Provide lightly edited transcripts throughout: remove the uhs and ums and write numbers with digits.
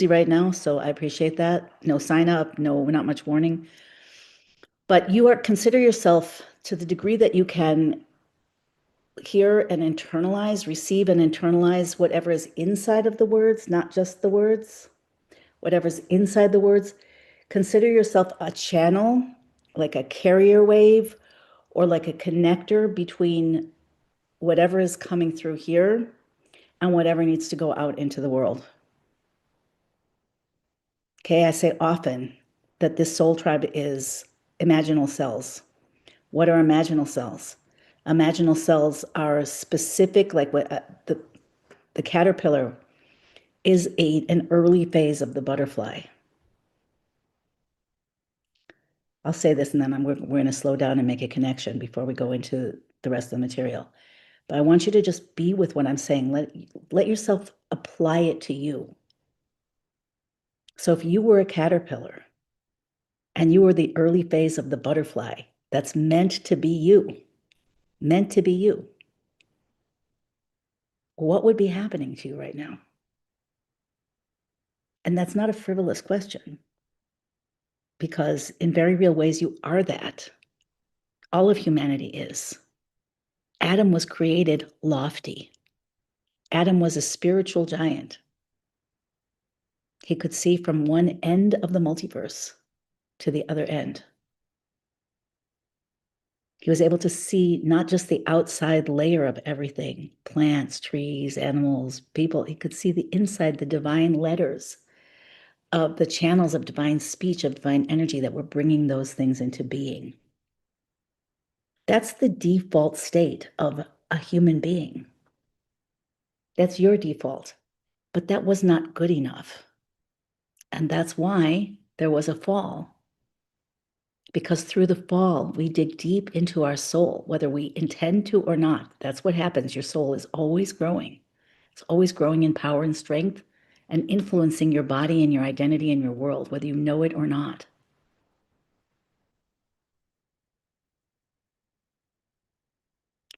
right now, so I appreciate that. No sign up, no, not much warning. But you consider yourself, to the degree that you can, hear and internalize, receive and internalize whatever is inside of the words, not just the words, whatever's inside the words. Consider yourself a channel, like a carrier wave or like a connector between whatever is coming through here and whatever needs to go out into the world. Okay, I say often that this soul tribe is imaginal cells. What are imaginal cells? Imaginal cells are specific, like what the caterpillar is an early phase of the butterfly. I'll say this and then we're going to slow down and make a connection before we go into the rest of the material. But I want you to just be with what I'm saying. Let yourself apply it to you. So if you were a caterpillar and you were the early phase of the butterfly, that's meant to be you, meant to be you, what would be happening to you right now? And that's not a frivolous question, because in very real ways, you are that. All of humanity is. Adam was created lofty. Adam was a spiritual giant. He could see from one end of the multiverse to the other end. He was able to see not just the outside layer of everything, plants, trees, animals, people. He could see the inside, the divine letters of the channels of divine speech, of divine energy that were bringing those things into being. That's the default state of a human being. That's your default. But that was not good enough. And that's why there was a fall. Because through the fall, we dig deep into our soul, whether we intend to or not. That's what happens. Your soul is always growing. It's always growing in power and strength and influencing your body and your identity and your world, whether you know it or not.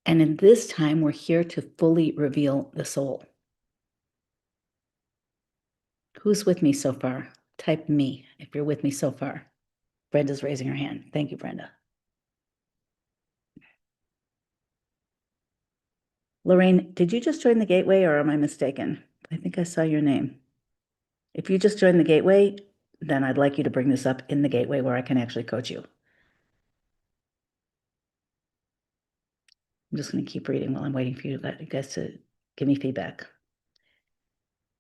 And in this time, we're here to fully reveal the soul. Who's with me so far? Type me if you're with me so far. Brenda's raising her hand. Thank you, Brenda. Lorraine, did you just join the gateway or am I mistaken? I think I saw your name. If you just joined the gateway, then I'd like you to bring this up in the gateway where I can actually coach you. I'm just going to keep reading while I'm waiting for you guys to give me feedback.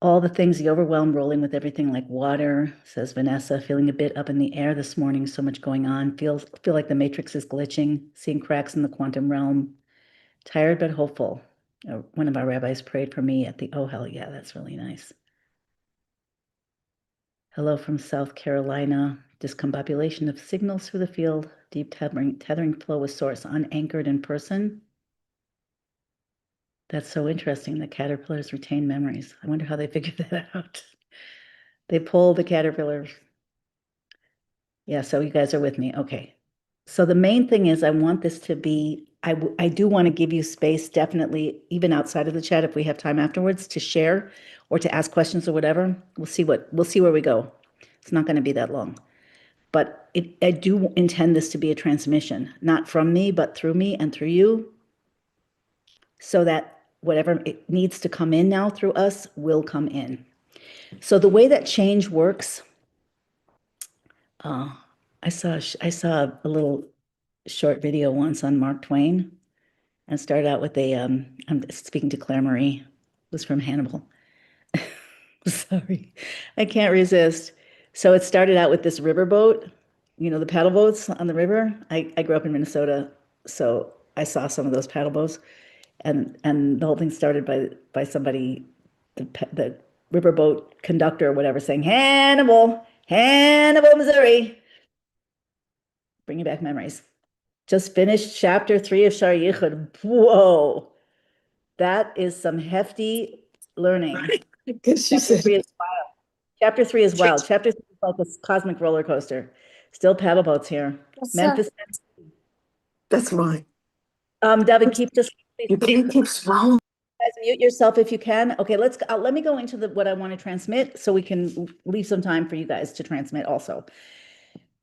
All the things, the overwhelm, rolling with everything like water, says Vanessa, feeling a bit up in the air this morning, so much going on. Feel like the matrix is glitching, seeing cracks in the quantum realm. Tired but hopeful. One of our rabbis prayed for me at the, oh, hell yeah, that's really nice. Hello from South Carolina. Discombobulation of signals through the field, deep tethering flow with source, unanchored in person. That's so interesting. The caterpillars retain memories. I wonder how they figured that out. They pull the caterpillars. Yeah, so you guys are with me. Okay. So the main thing is I want this to be, I do want to give you space, definitely, even outside of the chat, if we have time afterwards, to share or to ask questions or whatever. We'll see where we go. It's not going to be that long. But I do intend this to be a transmission, not from me, but through me and through you, so that whatever it needs to come in now through us will come in. So the way that change works, I saw a little short video once on Mark Twain, and started out with I'm speaking to Claire Marie, who's from Hannibal. Sorry, I can't resist. So it started out with this riverboat, the paddle boats on the river. I grew up in Minnesota, so I saw some of those paddle boats, and the whole thing started by somebody, the riverboat conductor or whatever, saying Hannibal, Hannibal, Missouri, bringing back memories. Just finished chapter 3 of Shar Yichud. Whoa, that is some hefty learning. Because she said, Chapter 3 is wild. Chapter 3 is like a cosmic roller coaster. Still paddle boats here. Memphis. that's mine. David, keep just Your game keeps rolling. guys Mute yourself if you can. Okay, let me go into what I want to transmit so we can leave some time for you guys to transmit also.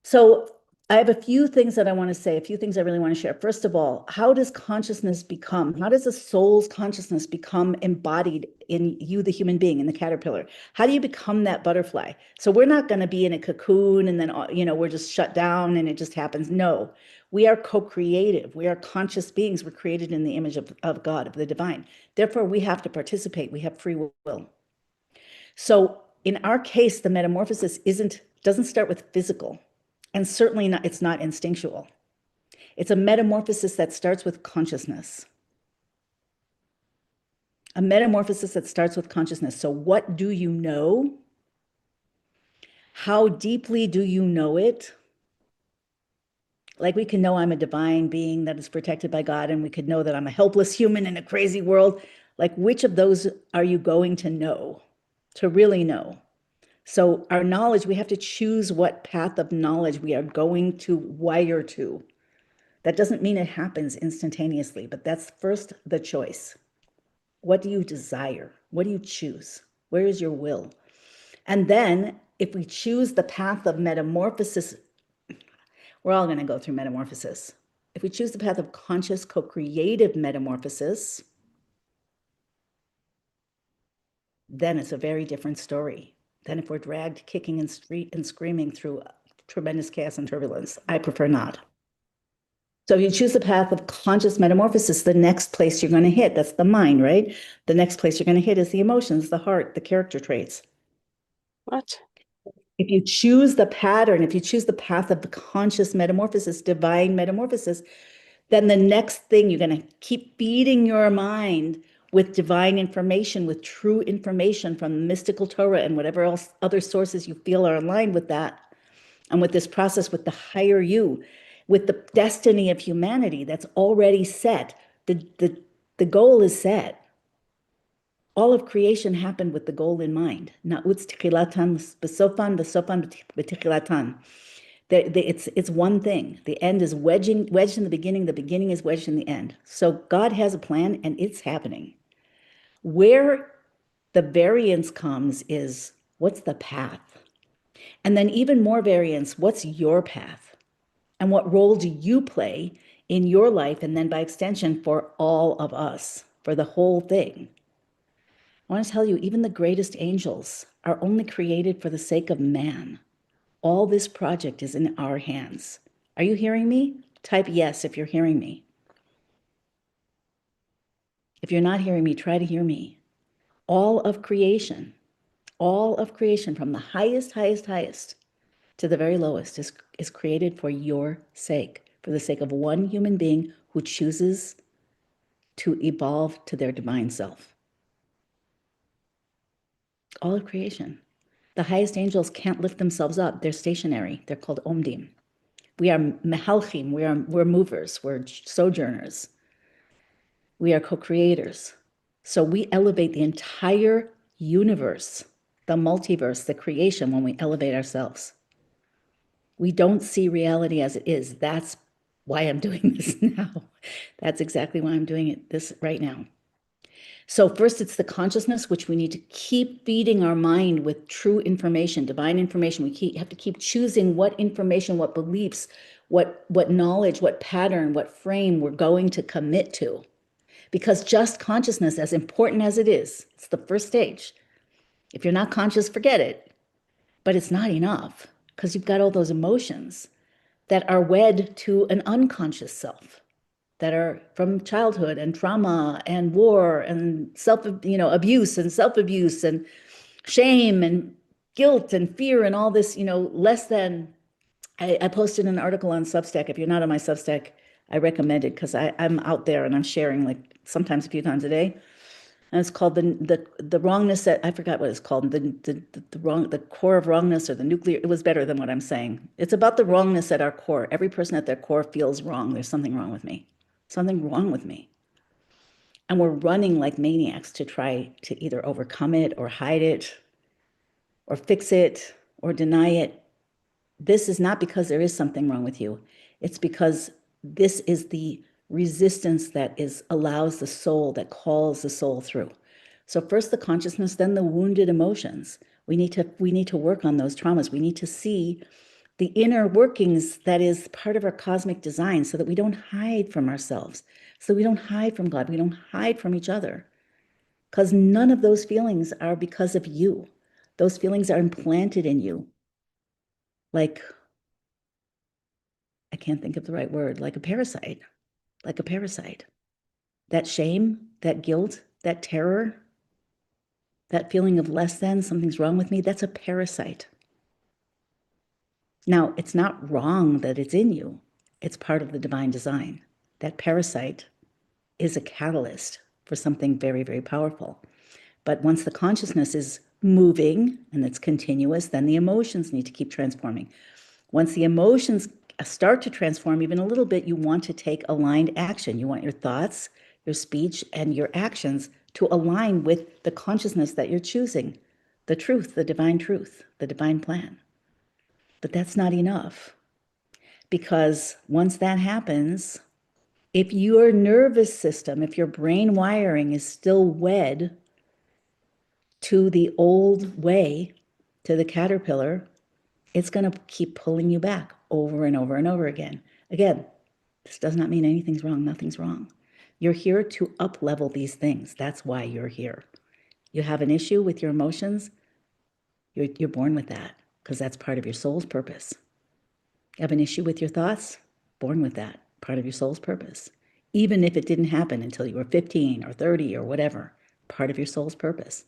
So I have a few things that I want to say, a few things I really want to share. First of all, how does how does a soul's consciousness become embodied in you, the human being, in the caterpillar? How do you become that butterfly? So we're not going to be in a cocoon and then, we're just shut down and it just happens. No, we are co-creative. We are conscious beings. We're created in the image of God, of the divine. Therefore, we have to participate. We have free will. So in our case, the metamorphosis doesn't start with physical. And certainly not, it's not instinctual. It's a metamorphosis that starts with consciousness. A metamorphosis that starts with consciousness. So what do you know? How deeply do you know it? Like we can know I'm a divine being that is protected by God, and we could know that I'm a helpless human in a crazy world. Like which of those are you going to know, to really know? So our knowledge, we have to choose what path of knowledge we are going to wire to. That doesn't mean it happens instantaneously, but that's first the choice. What do you desire? What do you choose? Where is your will? And then if we choose the path of metamorphosis, we're all going to go through metamorphosis. If we choose the path of conscious co-creative metamorphosis, then it's a very different story than if we're dragged kicking and screaming through tremendous chaos and turbulence. I prefer not. So if you choose the path of conscious metamorphosis, the next place you're going to hit, that's the mind, right? The next place you're going to hit is the emotions, the heart, the character traits. What? If you choose the pattern, if you choose the path of the conscious metamorphosis, divine metamorphosis, then the next thing you're going to keep feeding your mind with divine information, with true information from the mystical Torah and whatever else other sources you feel are aligned with that. And with this process, with the higher you, with the destiny of humanity that's already set, the goal is set. All of creation happened with the goal in mind. Na'utz tichilatan b'sofan, b'sofan b'tichilatan. It's one thing. The end is wedged in the beginning is wedged in the end. So God has a plan and it's happening. Where the variance comes is what's the path? And then even more variance, what's your path? And what role do you play in your life? And then by extension, for all of us, for the whole thing. I want to tell you, even the greatest angels are only created for the sake of man. All this project is in our hands. Are you hearing me? Type yes if you're hearing me. If you're not hearing me, try to hear me. All of creation from the highest to the very lowest is created for your sake, for the sake of one human being who chooses to evolve to their divine self. All of creation. The highest angels can't lift themselves up. They're stationary. They're called omdim. We are mehalchim. We're movers. We're sojourners. We are co-creators. So we elevate the entire universe, the multiverse, the creation when we elevate ourselves. We don't see reality as it is. That's why I'm doing this now. That's exactly why I'm doing this right now. So first, it's the consciousness, which we need to keep feeding our mind with true information, divine information. We have to keep choosing what information, what beliefs, what knowledge, what pattern, what frame we're going to commit to. Because just consciousness, as important as it is, it's the first stage. If you're not conscious, forget it. But it's not enough because you've got all those emotions that are wed to an unconscious self, that are from childhood and trauma and war and abuse and self-abuse and shame and guilt and fear and all this, less than. I posted an article on Substack. If you're not on my Substack, I recommend it because I'm out there and I'm sharing like sometimes a few times a day. And it's called the wrongness that I forgot what it's called, the core of wrongness, or the nuclear. It was better than what I'm saying. It's about the wrongness at our core. Every person at their core feels wrong. There's something wrong with me. Something wrong with me. And we're running like maniacs to try to either overcome it or hide it or fix it or deny it. This is not because there is something wrong with you. It's because this is the resistance that allows the soul, that calls the soul through. So first the consciousness, then the wounded emotions. We need to work on those traumas. We need to see the inner workings that is part of our cosmic design so that we don't hide from ourselves, so we don't hide from God, we don't hide from each other, because none of those feelings are because of you. Those feelings are implanted in you. Like, I can't think of the right word, like a parasite, like a parasite. That shame, that guilt, that terror, that feeling of less than, something's wrong with me, that's a parasite. Now, it's not wrong that it's in you. It's part of the divine design. That parasite is a catalyst for something very, very powerful. But once the consciousness is moving and it's continuous, then the emotions need to keep transforming. Once the emotions start to transform even a little bit, you want to take aligned action. You want your thoughts, your speech, and your actions to align with the consciousness that you're choosing, the truth, the divine plan. But that's not enough, because once that happens, if your nervous system, if your brain wiring is still wed to the old way, to the caterpillar, it's going to keep pulling you back over and over and over again. Again, this does not mean anything's wrong. Nothing's wrong. You're here to up-level these things. That's why you're here. You have an issue with your emotions, you're born with that, because that's part of your soul's purpose. You have an issue with your thoughts, born with that, part of your soul's purpose. Even if it didn't happen until you were 15 or 30 or whatever, part of your soul's purpose.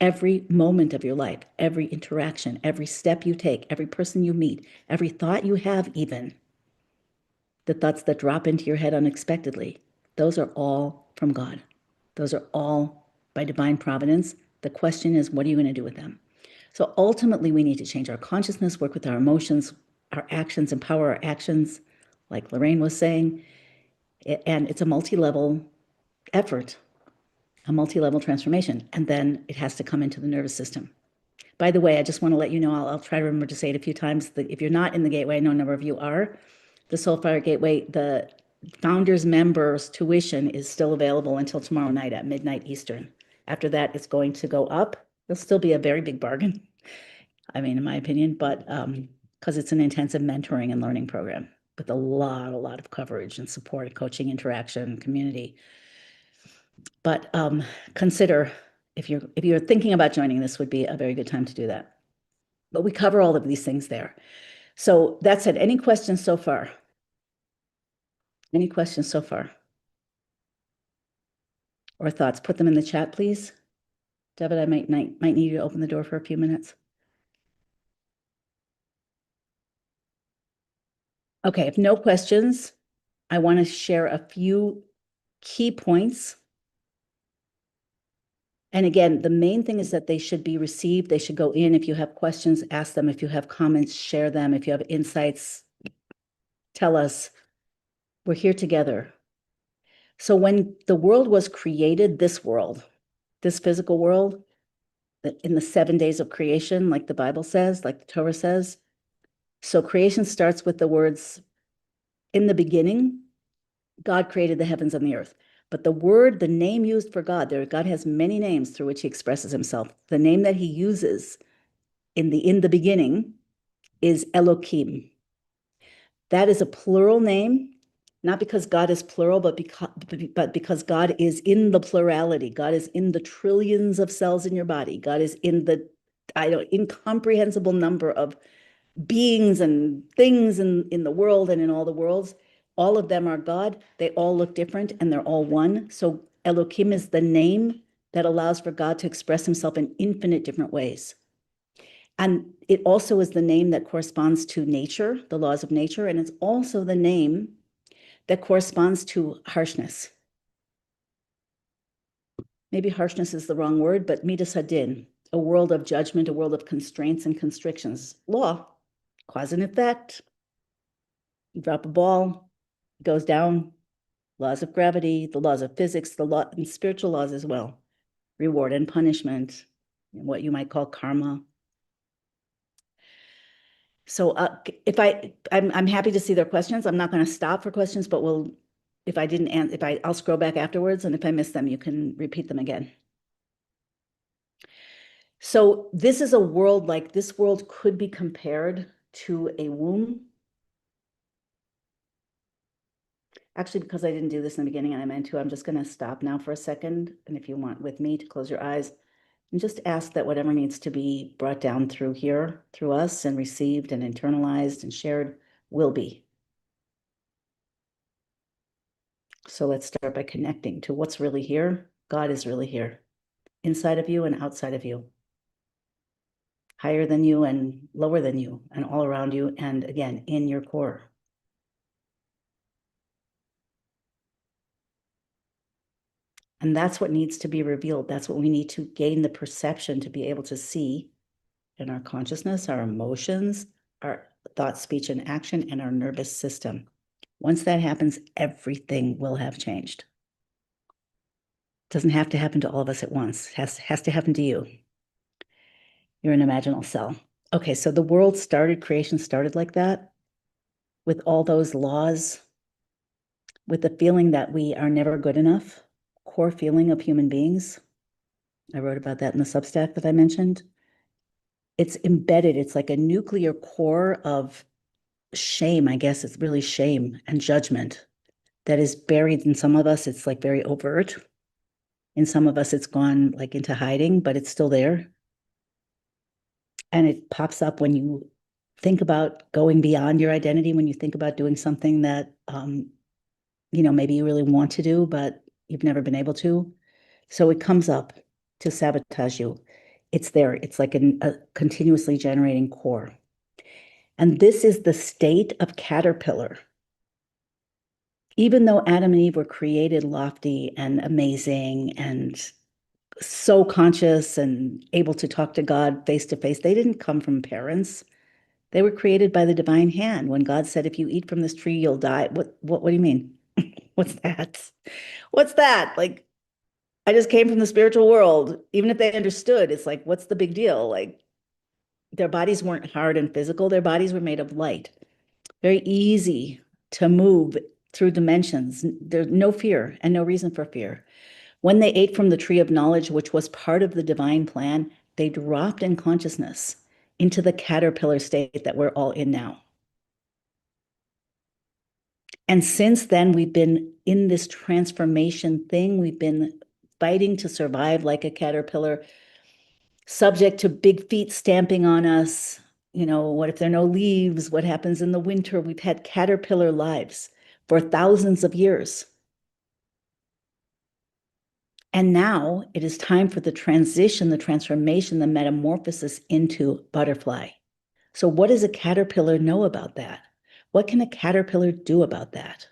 Every moment of your life, every interaction, every step you take, every person you meet, every thought you have, even the thoughts that drop into your head unexpectedly, those are all from God. Those are all by divine providence. The question is, what are you going to do with them? So ultimately, we need to change our consciousness, work with our emotions, our actions, empower our actions, like Lorraine was saying. And it's a multi-level effort, a multi-level transformation. And then it has to come into the nervous system. By the way, I just want to let you know, I'll try to remember to say it a few times, that if you're not in the Gateway, I know a number of you are, the Soulfire Gateway, the founders members tuition is still available until tomorrow night at midnight Eastern. After that, it's going to go up. It'll still be a very big bargain, I mean, in my opinion, but because it's an intensive mentoring and learning program with a lot of coverage and support and coaching, interaction, community. But consider, if you're thinking about joining, this would be a very good time to do that. But we cover all of these things there. So that said, any questions so far? Any questions so far? Or thoughts? Put them in the chat, please. David, I might need you to open the door for a few minutes. Okay, if no questions, I want to share a few key points. And again, the main thing is that they should be received. They should go in. If you have questions, ask them. If you have comments, share them. If you have insights, tell us. We're here together. So when the world was created, this world, this physical world, in the 7 days of creation, like the Bible says, like the Torah says. So creation starts with the words, in the beginning, God created the heavens and the earth. But the name used for God, God has many names through which he expresses himself. The name that he uses in the beginning is Elohim. That is a plural name, not because God is plural, but because God is in the plurality. God is in the trillions of cells in your body. God is in the incomprehensible number of beings and things in the world and in all the worlds. All of them are God. They all look different and they're all one. So Elohim is the name that allows for God to express himself in infinite different ways. And it also is the name that corresponds to nature, the laws of nature, and it's also the name that corresponds to harshness. Maybe harshness is the wrong word, but midas hadin, a world of judgment, a world of constraints and constrictions. Law, cause and effect. You drop a ball, it goes down. Laws of gravity, the laws of physics, the law and spiritual laws as well. Reward and punishment, what you might call karma. So if I'm happy to see their questions. I'm not going to stop for questions, but If I didn't, I'll scroll back afterwards, and if I miss them, you can repeat them again. So this is a world, like this world could be compared to a womb. Actually, because I didn't do this in the beginning and I meant to, I'm just going to stop now for a second. And if you want with me to close your eyes and just ask that whatever needs to be brought down through here, through us, and received and internalized and shared will be. So let's start by connecting to what's really here. God is really here, inside of you and outside of you, higher than you and lower than you, and all around you, and again, in your core. And that's what needs to be revealed. That's what we need to gain the perception to be able to see in our consciousness, our emotions, our thought, speech, and action, and our nervous system. Once that happens, everything will have changed. Doesn't have to happen to all of us at once. Has to happen to you. You're an imaginal cell. Okay, so the world started, creation started like that, with all those laws, with the feeling that we are never good enough, core feeling of human beings. I wrote about that in the Substack that I mentioned. It's embedded, it's like a nuclear core of shame. I guess it's really shame and judgment that is buried in some of us. It's like very overt. In some of us, it's gone like into hiding, but it's still there. And it pops up when you think about going beyond your identity, when you think about doing something that, maybe you really want to do, but you've never been able to. So it comes up to sabotage you. It's there. It's like a continuously generating core. And this is the state of caterpillar. Even though Adam and Eve were created lofty and amazing and so conscious and able to talk to God face to face, they didn't come from parents. They were created by the divine hand. When God said, if you eat from this tree, you'll die. What do you mean? What's that? What's that? Like, I just came from the spiritual world. Even if they understood, it's like, what's the big deal? Like, their bodies weren't hard and physical. Their bodies were made of light. Very easy to move through dimensions. There's no fear and no reason for fear. When they ate from the tree of knowledge, which was part of the divine plan, they dropped in consciousness into the caterpillar state that we're all in now. And since then, we've been in this transformation thing. We've been fighting to survive like a caterpillar, subject to big feet stamping on us. What if there are no leaves? What happens in the winter? We've had caterpillar lives for thousands of years. And now it is time for the transition, the transformation, the metamorphosis into butterfly. So what does a caterpillar know about that? What can a caterpillar do about that?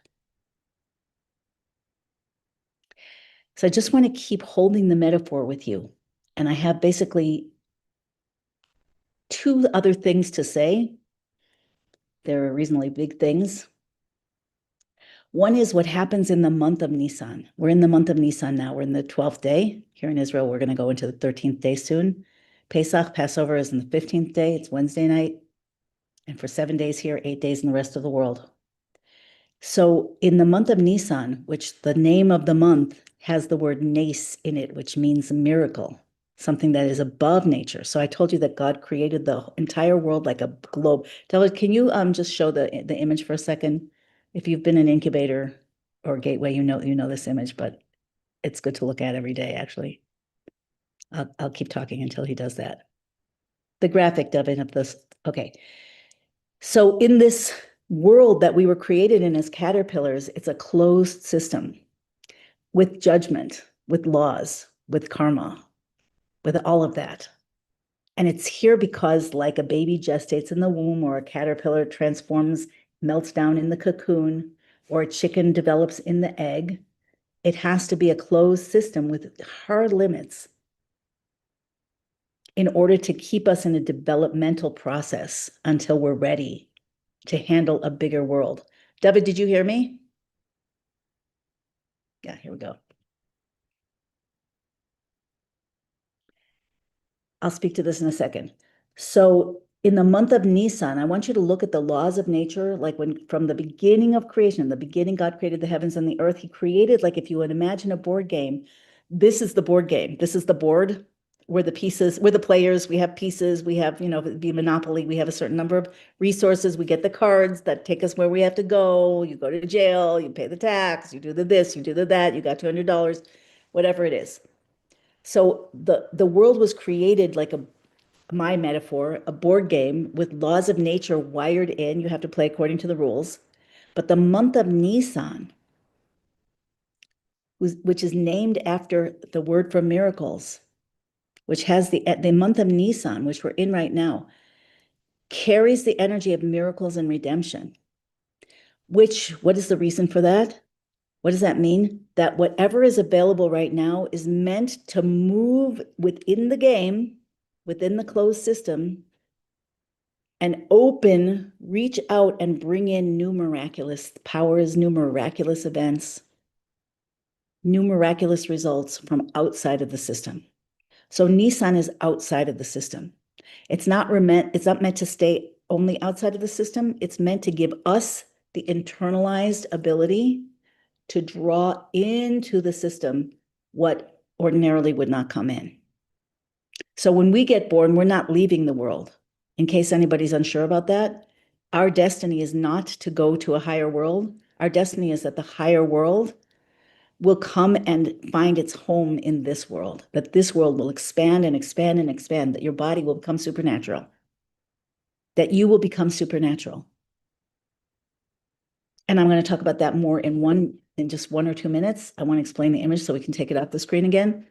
So I just want to keep holding the metaphor with you. And I have basically two other things to say. They're reasonably big things. One is what happens in the month of Nisan. We're in the month of Nisan now. We're in the 12th day. Here in Israel, we're going to go into the 13th day soon. Pesach, Passover, is in the 15th day. It's Wednesday night. And for 7 days here, 8 days in the rest of the world. So in the month of Nisan, which the name of the month has the word nes in it, which means miracle, something that is above nature. So I told you that God created the entire world like a globe. David, can you just show the image for a second? If you've been an incubator or gateway, you know this image, but it's good to look at every day, actually. I'll keep talking until he does that. The graphic, David, of this. Okay. So in this world that we were created in as caterpillars, it's a closed system with judgment, with laws, with karma, with all of that. And it's here because, like a baby gestates in the womb, or a caterpillar transforms, melts down in the cocoon, or a chicken develops in the egg, it has to be a closed system with hard limits in order to keep us in a developmental process until we're ready to handle a bigger world. David, did you hear me? Yeah, here we go. I'll speak to this in a second. So In the month of Nisan, I want you to look at the laws of nature, like when from the beginning of creation, in the beginning, God created the heavens and the earth. He created, like if you would imagine a board game, this is the board game. This is the board where the pieces, we're the players, we have pieces, we have, it'd be Monopoly, we have a certain number of resources, we get the cards that take us where we have to go. You go to jail, you pay the tax, you do the this, you do the that, you got $200, whatever it is. So the world was created like my metaphor, a board game with laws of nature wired in. You have to play according to the rules. But the month of Nisan, which is named after the word for miracles, which has the month of Nisan, which we're in right now, carries the energy of miracles and redemption. What is the reason for that? What does that mean? That whatever is available right now is meant to move within the game, within the closed system, and reach out and bring in new miraculous powers, new miraculous events, new miraculous results from outside of the system. So Nissan is outside of the system. It's not meant to stay only outside of the system. It's meant to give us the internalized ability to draw into the system what ordinarily would not come in. So when we get born, we're not leaving the world. In case anybody's unsure about that, our destiny is not to go to a higher world. Our destiny is that the higher world will come and find its home in this world, that this world will expand and expand and expand, that your body will become supernatural, that you will become supernatural. And I'm going to talk about that more in just 1 or 2 minutes. I want to explain the image so we can take it off the screen again.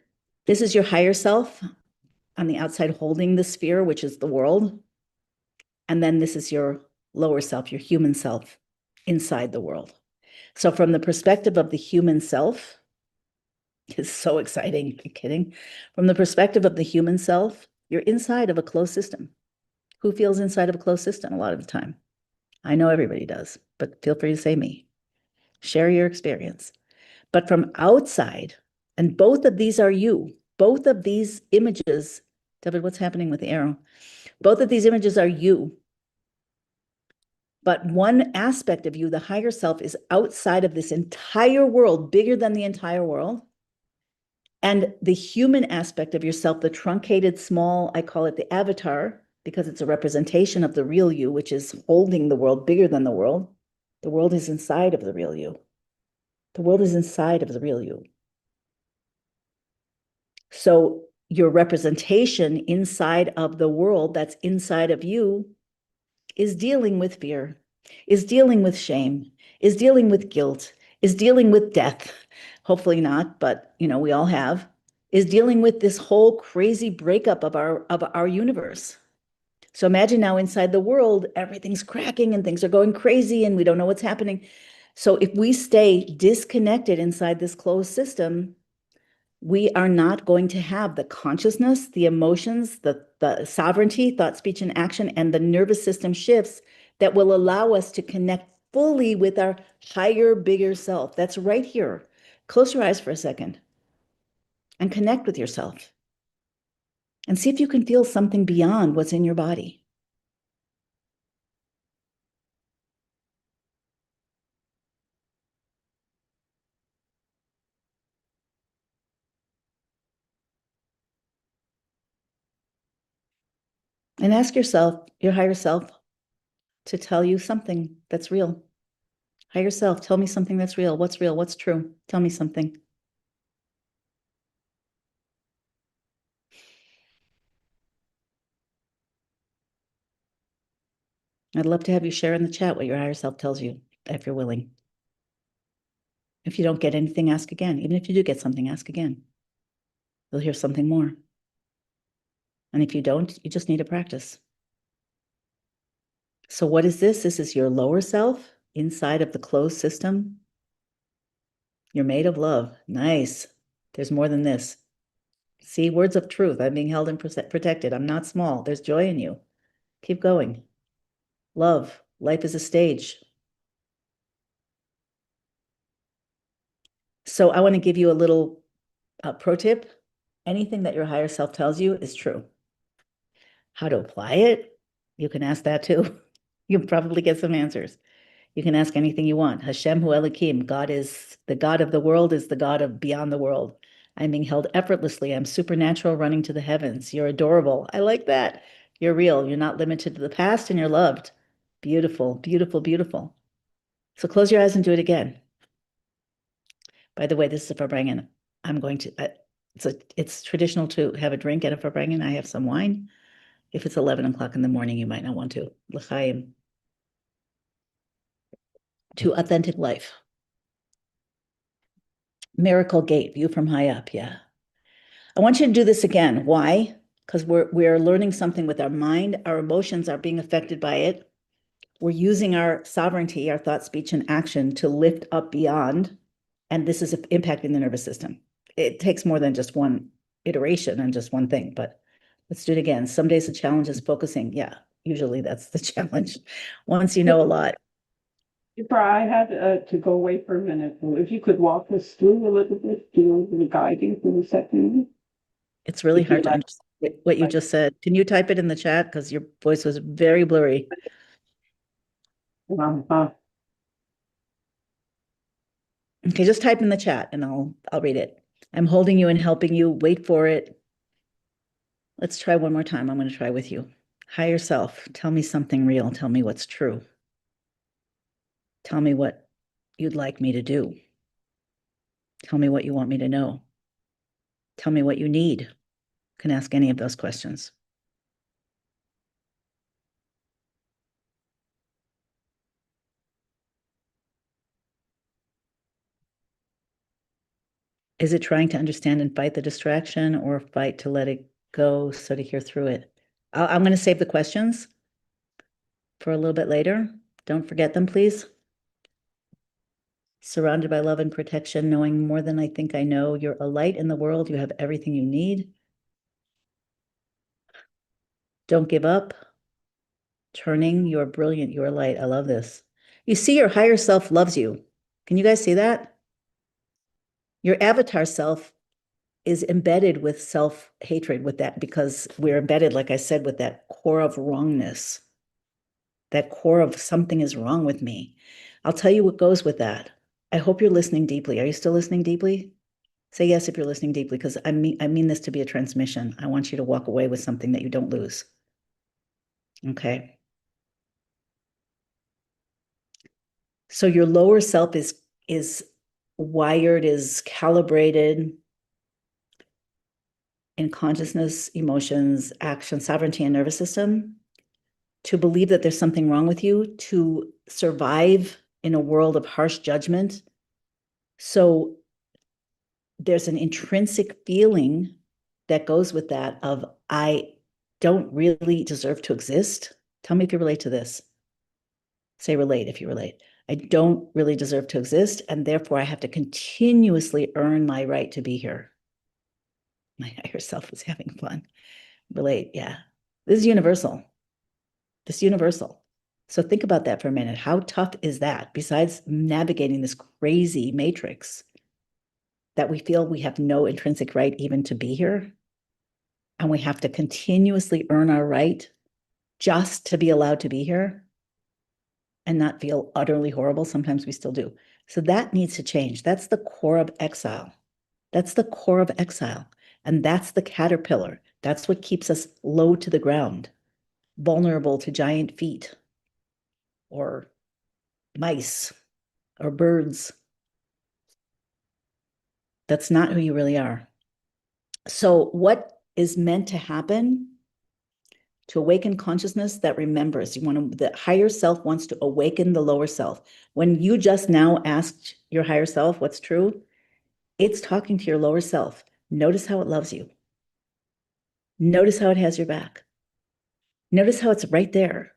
This is your higher self on the outside holding the sphere, which is the world. And then this is your lower self, your human self inside the world. So from the perspective of the human self, it's so exciting. Are you kidding? From the perspective of the human self, you're inside of a closed system. Who feels inside of a closed system a lot of the time? I know everybody does, but feel free to say me. Share your experience. But from outside, and both of these are you, both of these images, David, what's happening with the arrow? Both of these images are you. But one aspect of you, the higher self, is outside of this entire world, bigger than the entire world. And the human aspect of yourself, the truncated small, I call it the avatar, because it's a representation of the real you, which is holding the world bigger than the world. The world is inside of the real you. The world is inside of the real you. So your representation inside of the world that's inside of you is dealing with fear, is dealing with shame, is dealing with guilt, is dealing with death. Hopefully not, but we all have, is dealing with this whole crazy breakup of our universe. So imagine now inside the world, everything's cracking and things are going crazy and we don't know what's happening. So if we stay disconnected inside this closed system, we are not going to have the consciousness, the emotions, the sovereignty, thought, speech, and action, and the nervous system shifts that will allow us to connect fully with our higher, bigger self. That's right here. Close your eyes for a second and connect with yourself and see if you can feel something beyond what's in your body. And ask yourself, your higher self, to tell you something that's real. Higher self, tell me something that's real. What's real? What's true? Tell me something. I'd love to have you share in the chat what your higher self tells you, if you're willing. If you don't get anything, ask again. Even if you do get something, ask again. You'll hear something more. And if you don't, you just need to practice. So what is this? This is your lower self inside of the closed system. You're made of love. Nice. There's more than this. See, words of truth. I'm being held and protected. I'm not small. There's joy in you. Keep going. Love. Life is a stage. So I want to give you a little pro tip. Anything that your higher self tells you is true. How to apply it? You can ask that too. You'll probably get some answers. You can ask anything you want. Hashem hu Elohim, God is the God of the world, is the God of beyond the world. I'm being held effortlessly. I'm supernatural, running to the heavens. You're adorable. I like that. You're real. You're not limited to the past, and you're loved. Beautiful, beautiful, beautiful. So close your eyes and do it again. By the way, this is a Farbrengen. I'm going to, it's traditional to have a drink at a Farbrengen. I have some wine. If it's 11 o'clock in the morning, you might not want to. L'chaim. To authentic life. Miracle Gate, view from high up. Yeah. I want you to do this again. Why? Because we're learning something with our mind. Our emotions are being affected by it. We're using our sovereignty, our thought, speech, and action to lift up beyond. And this is impacting the nervous system. It takes more than just one iteration and just one thing, but let's do it again. Some days the challenge is focusing. Yeah, usually that's the challenge. Once you know a lot. I had to go away for a minute. If you could walk us through a little bit, do the guiding for the second. It's really hard to understand what you just said. Can you type it in the chat? Because your voice was very blurry. Okay, just type in the chat and I'll read it. I'm holding you and helping you. Wait for it. Let's try one more time. I'm going to try with you. Higher self, tell me something real. Tell me what's true. Tell me what you'd like me to do. Tell me what you want me to know. Tell me what you need. You can ask any of those questions. Is it trying to understand and fight the distraction, or fight to let it go so to hear through it? I'm going to save the questions for a little bit later. Don't forget them, please. Surrounded by love and protection, knowing more than I think I know. You're a light in the world. You have everything you need. Don't give up. Turning, you're brilliant. You're light. I love this. You see, your higher self loves you. Can you guys see that? Your avatar self is embedded with self-hatred, with that, because we're embedded, like I said, with that core of wrongness, that core of something is wrong with me. I'll tell you what goes with that. I hope you're listening deeply. Are you still listening deeply? Say yes if you're listening deeply, because I mean this to be a transmission. I want you to walk away with something that you don't lose. Okay. So your lower self is wired, is calibrated in consciousness, emotions, action, sovereignty, and nervous system to believe that there's something wrong with you, to survive in a world of harsh judgment. So there's an intrinsic feeling that goes with that of, I don't really deserve to exist. Tell me if you relate to this. Say relate if you relate. I don't really deserve to exist, and therefore I have to continuously earn my right to be here. My higher self is having fun. Relate, yeah. This is universal. This is universal. So think about that for a minute. How tough is that, besides navigating this crazy matrix, that we feel we have no intrinsic right even to be here? And we have to continuously earn our right just to be allowed to be here and not feel utterly horrible. Sometimes we still do. So that needs to change. That's the core of exile. That's the core of exile. And that's the caterpillar. That's what keeps us low to the ground, vulnerable to giant feet or mice or birds. That's not who you really are. So what is meant to happen to awaken consciousness that remembers? The higher self wants to awaken the lower self. When you just now asked your higher self what's true, it's talking to your lower self. Notice how it loves you. Notice how it has your back. Notice how it's right there.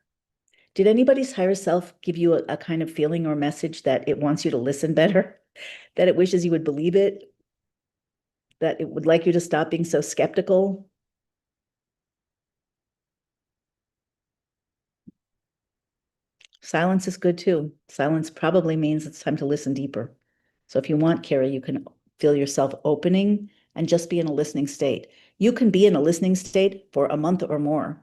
Did anybody's higher self give you a kind of feeling or message that it wants you to listen better, that it wishes you would believe it, that it would like you to stop being so skeptical? Silence is good too. Silence probably means it's time to listen deeper. So if you want, Carrie, you can feel yourself opening and just be in a listening state. You can be in a listening state for a month or more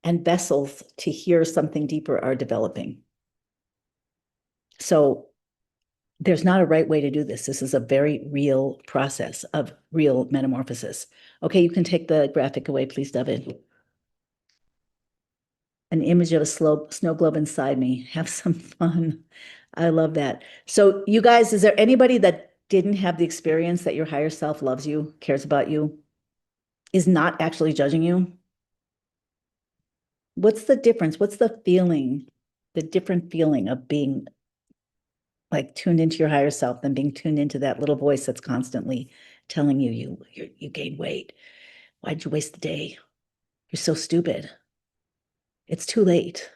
and vessels to hear something deeper are developing. So there's not a right way to do this. This is a very real process of real metamorphosis. Okay, you can take the graphic away, please, David. An image of a snow globe inside me. Have some fun. I love that. So, you guys, is there anybody that didn't have the experience that your higher self loves you, cares about you, is not actually judging you? What's the difference? What's the feeling, the different feeling of being like tuned into your higher self than being tuned into that little voice that's constantly telling you gained weight? Why'd you waste the day? You're so stupid. It's too late.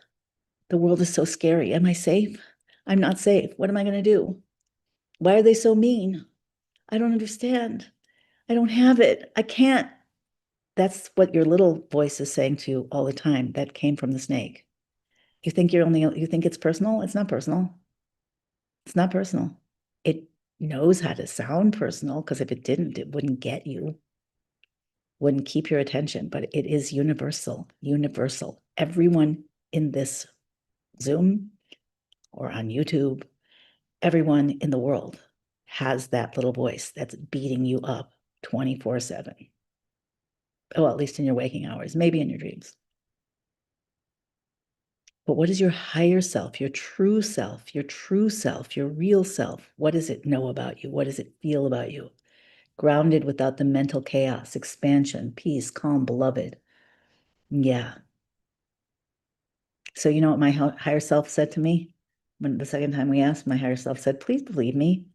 The world is so scary. Am I safe? I'm not safe. What am I going to do? Why are they so mean? I don't understand. I don't have it. I can't. That's what your little voice is saying to you all the time. That came from the snake. You think it's personal? It's not personal. It's not personal. It knows how to sound personal because if it didn't, it wouldn't get you, wouldn't keep your attention, but it is universal, universal. Everyone in this Zoom or on YouTube, everyone in the world has that little voice that's beating you up 24/7. Well, at least in your waking hours, maybe in your dreams. But what is your higher self, your true self, your true self, your real self? What does it know about you? What does it feel about you? Grounded without the mental chaos, expansion, peace, calm, beloved. Yeah. So, you know what my higher self said to me? When the second time we asked, my higher self said, please believe me.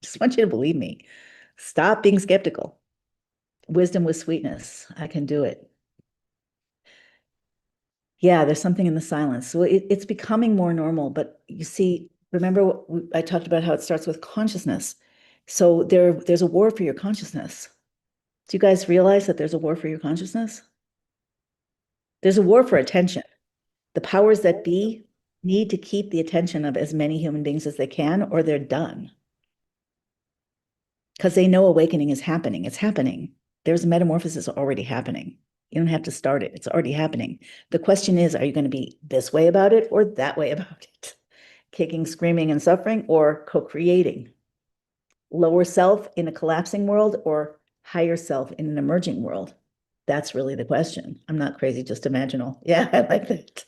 Just want you to believe me. Stop being skeptical. Wisdom with sweetness. I can do it. Yeah, there's something in the silence. So it's becoming more normal. But you see, remember I talked about how it starts with consciousness. So there's a war for your consciousness. Do you guys realize that there's a war for your consciousness? There's a war for attention. The powers that be need to keep the attention of as many human beings as they can, or they're done. Because they know awakening is happening. It's happening. There's metamorphosis already happening. You don't have to start it. It's already happening. The question is, are you going to be this way about it or that way about it? Kicking, screaming, and suffering, or co-creating? Lower self in a collapsing world or higher self in an emerging world? That's really the question. I'm not crazy, just imaginal. Yeah, I like that.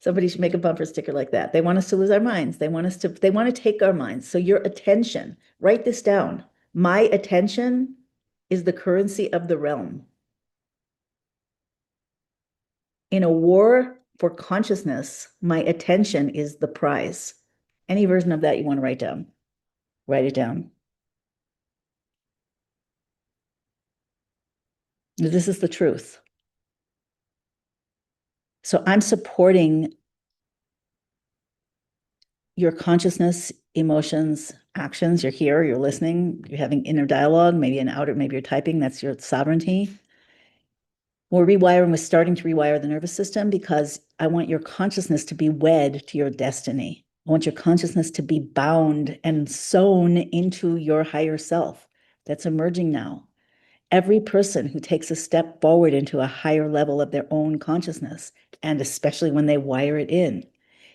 Somebody should make a bumper sticker like that. They want us to lose our minds. They want to take our minds. So your attention, write this down. My attention is the currency of the realm. In a war for consciousness, my attention is the prize. Any version of that you want to write down, write it down. This is the truth. So I'm supporting your consciousness, emotions, actions. You're here, you're listening, you're having inner dialogue, maybe an outer, maybe you're typing. That's your sovereignty. We're starting to rewire the nervous system because I want your consciousness to be wed to your destiny. I want your consciousness to be bound and sewn into your higher self that's emerging now. Every person who takes a step forward into a higher level of their own consciousness, and especially when they wire it in,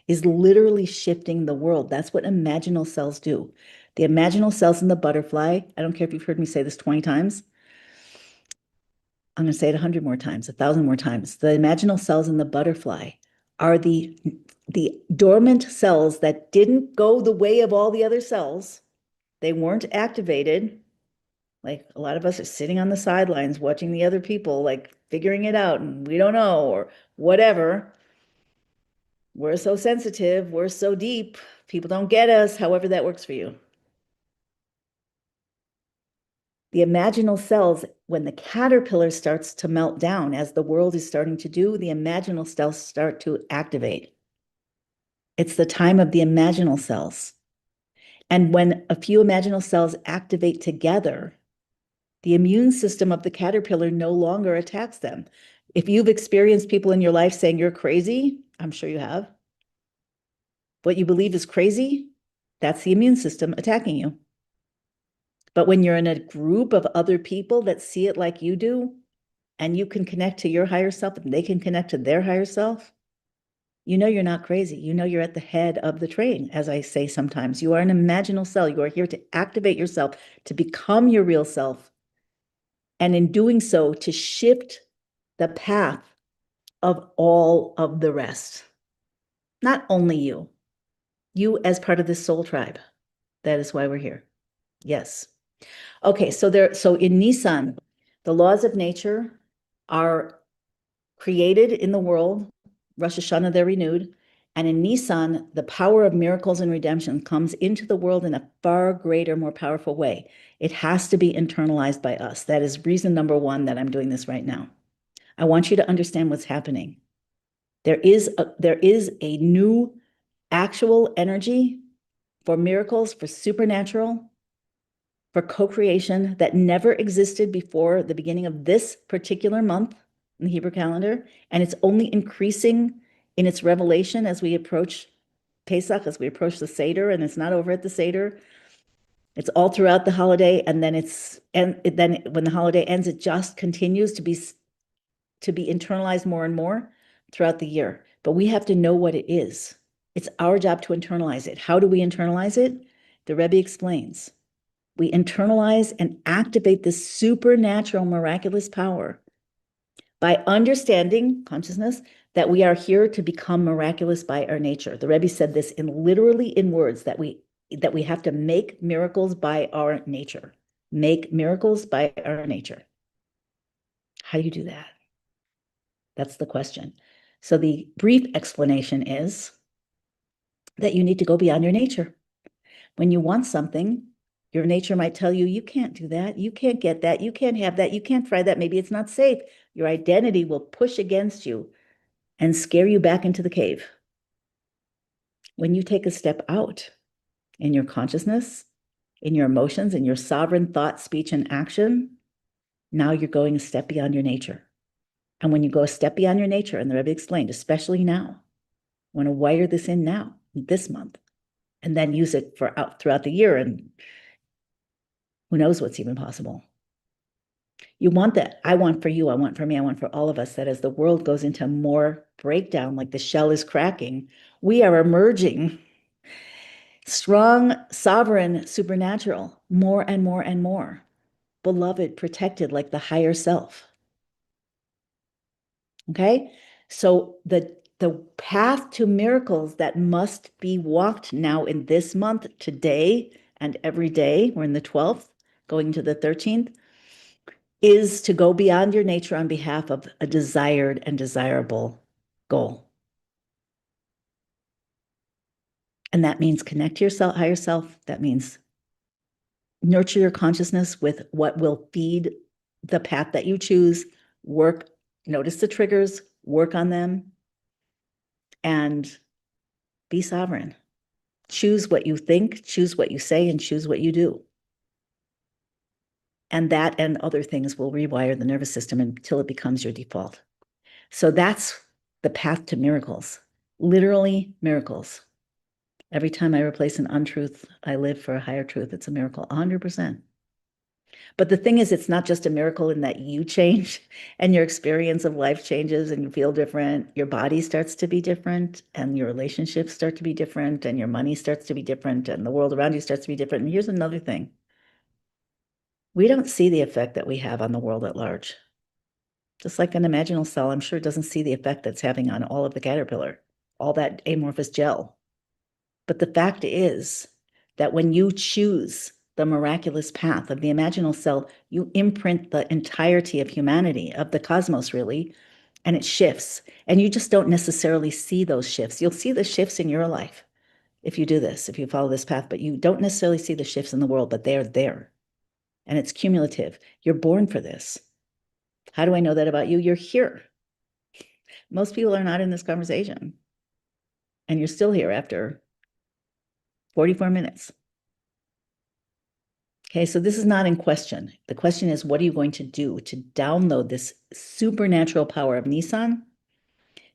is literally shifting the world. That's what imaginal cells do. The imaginal cells in the butterfly, I don't care if you've heard me say this 20 times, I'm going to say it 100 more times, 1,000 more times. The imaginal cells in the butterfly are the dormant cells that didn't go the way of all the other cells. They weren't activated. Like a lot of us are sitting on the sidelines watching the other people, like figuring it out, and we don't know, or whatever. We're so sensitive, we're so deep, people don't get us, however that works for you. The imaginal cells, when the caterpillar starts to melt down, as the world is starting to do, the imaginal cells start to activate. It's the time of the imaginal cells. And when a few imaginal cells activate together, the immune system of the caterpillar no longer attacks them. If you've experienced people in your life saying you're crazy, I'm sure you have. What you believe is crazy, that's the immune system attacking you. But when you're in a group of other people that see it like you do, and you can connect to your higher self and they can connect to their higher self, you know you're not crazy. You know you're at the head of the train, as I say sometimes. You are an imaginal cell. You are here to activate yourself, to become your real self. And in doing so, to shift the path of all of the rest. Not only you as part of this soul tribe. That is why we're here. Yes. Okay, so in Nissan, the laws of nature are created in the world. Rosh Hashanah, they're renewed. And in Nissan, the power of miracles and redemption comes into the world in a far greater, more powerful way. It has to be internalized by us. That is reason number one that I'm doing this right now. I want you to understand what's happening. There is a new actual energy for miracles, for supernatural, for co-creation that never existed before the beginning of this particular month in the Hebrew calendar. And it's only increasing in its revelation as we approach Pesach, as we approach the Seder, and it's not over at the Seder. It's all throughout the holiday, and then then when the holiday ends, it just continues to be internalized more and more throughout the year. But we have to know what it is. It's our job to internalize it. How do we internalize it? The Rebbe explains. We internalize and activate this supernatural, miraculous power by understanding consciousness that we are here to become miraculous by our nature. The Rebbe said this literally in words that we have to make miracles by our nature. Make miracles by our nature. How do you do that? That's the question. So the brief explanation is that you need to go beyond your nature. When you want something, your nature might tell you, you can't do that. You can't get that. You can't have that. You can't try that. Maybe it's not safe. Your identity will push against you and scare you back into the cave. When you take a step out in your consciousness, in your emotions, in your sovereign thought, speech, and action, now you're going a step beyond your nature. And when you go a step beyond your nature, and the Rebbe explained, especially now, I want to wire this in now, this month, and then use it for throughout the year, and who knows what's even possible. You want that. I want for you, I want for me, I want for all of us that as the world goes into more breakdown, like the shell is cracking, we are emerging strong, sovereign, supernatural, more and more and more, beloved, protected like the higher self. Okay? So the path to miracles that must be walked now in this month, today and every day, we're in the 12th, going to the 13th, is to go beyond your nature on behalf of a desired and desirable goal. And that means connect to your higher self. That means nurture your consciousness with what will feed the path that you choose, notice the triggers, work on them, and be sovereign. Choose what you think, choose what you say, and choose what you do. And that and other things will rewire the nervous system until it becomes your default. So that's the path to miracles, literally miracles. Every time I replace an untruth, I live for a higher truth. It's a miracle, 100%. But the thing is, it's not just a miracle in that you change and your experience of life changes and you feel different. Your body starts to be different and your relationships start to be different and your money starts to be different and the world around you starts to be different. And here's another thing. We don't see the effect that we have on the world at large. Just like an imaginal cell, I'm sure doesn't see the effect that's having on all of the caterpillar, all that amorphous gel. But the fact is that when you choose the miraculous path of the imaginal cell, you imprint the entirety of humanity, of the cosmos, really, and it shifts. And you just don't necessarily see those shifts. You'll see the shifts in your life if you do this, if you follow this path, but you don't necessarily see the shifts in the world, but they're there. And it's cumulative. You're born for this. How do I know that about you? You're here. Most people are not in this conversation. And you're still here after 44 minutes. Okay, so this is not in question. The question is, what are you going to do to download this supernatural power of Nissan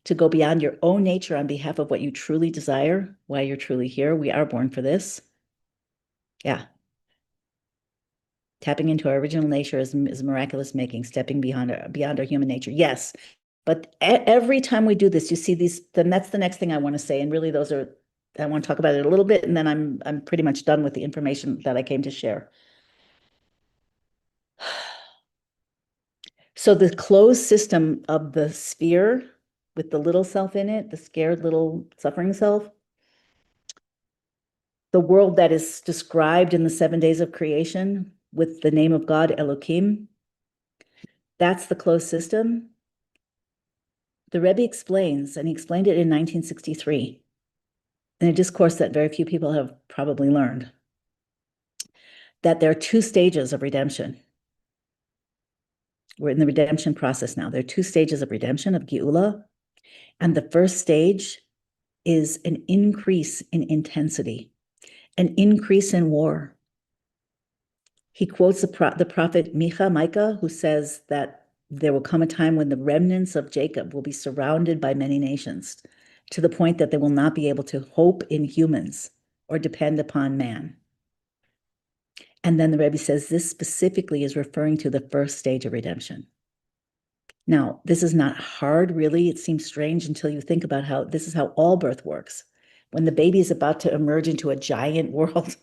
to go beyond your own nature on behalf of what you truly desire, why you're truly here? We are born for this. Yeah. Tapping into our original nature is miraculous making, stepping beyond our human nature. Yes. But every time we do this, you see these, then that's the next thing I want to say. And really those are, I want to talk about it a little bit, and then I'm pretty much done with the information that I came to share. So the closed system of the sphere with the little self in it, the scared little suffering self, the world that is described in the 7 days of creation with the name of God, Elohim, that's the closed system. The Rebbe explains, and he explained it in 1963, in a discourse that very few people have probably learned, that there are 2 stages of redemption. We're in the redemption process now. There are 2 stages of redemption, of Geula, and the first stage is an increase in intensity, an increase in war. He quotes the prophet Micah, who says that there will come a time when the remnants of Jacob will be surrounded by many nations, to the point that they will not be able to hope in humans or depend upon man. And then the Rebbe says this specifically is referring to the first stage of redemption. Now, this is not hard, really. It seems strange until you think about how this is how all birth works. When the baby is about to emerge into a giant world,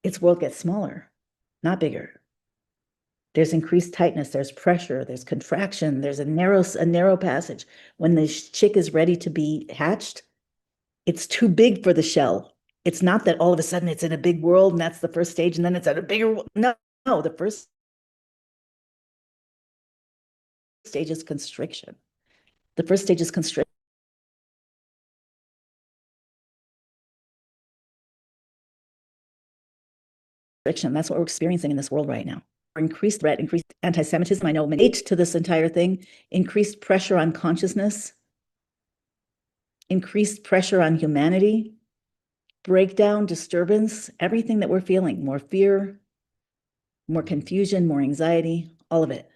its world gets smaller, not bigger. There's increased tightness, there's pressure, there's contraction, there's a narrow passage. When the chick is ready to be hatched, it's too big for the shell. It's not that all of a sudden it's in a big world and that's the first stage, and then it's at a bigger world. No, the first stage is constriction. The first stage is constriction. That's what we're experiencing in this world right now. Increased threat, increased anti-Semitism. I know to this entire thing, increased pressure on consciousness, increased pressure on humanity, breakdown, disturbance, everything that we're feeling, more fear, more confusion, more anxiety, all of it.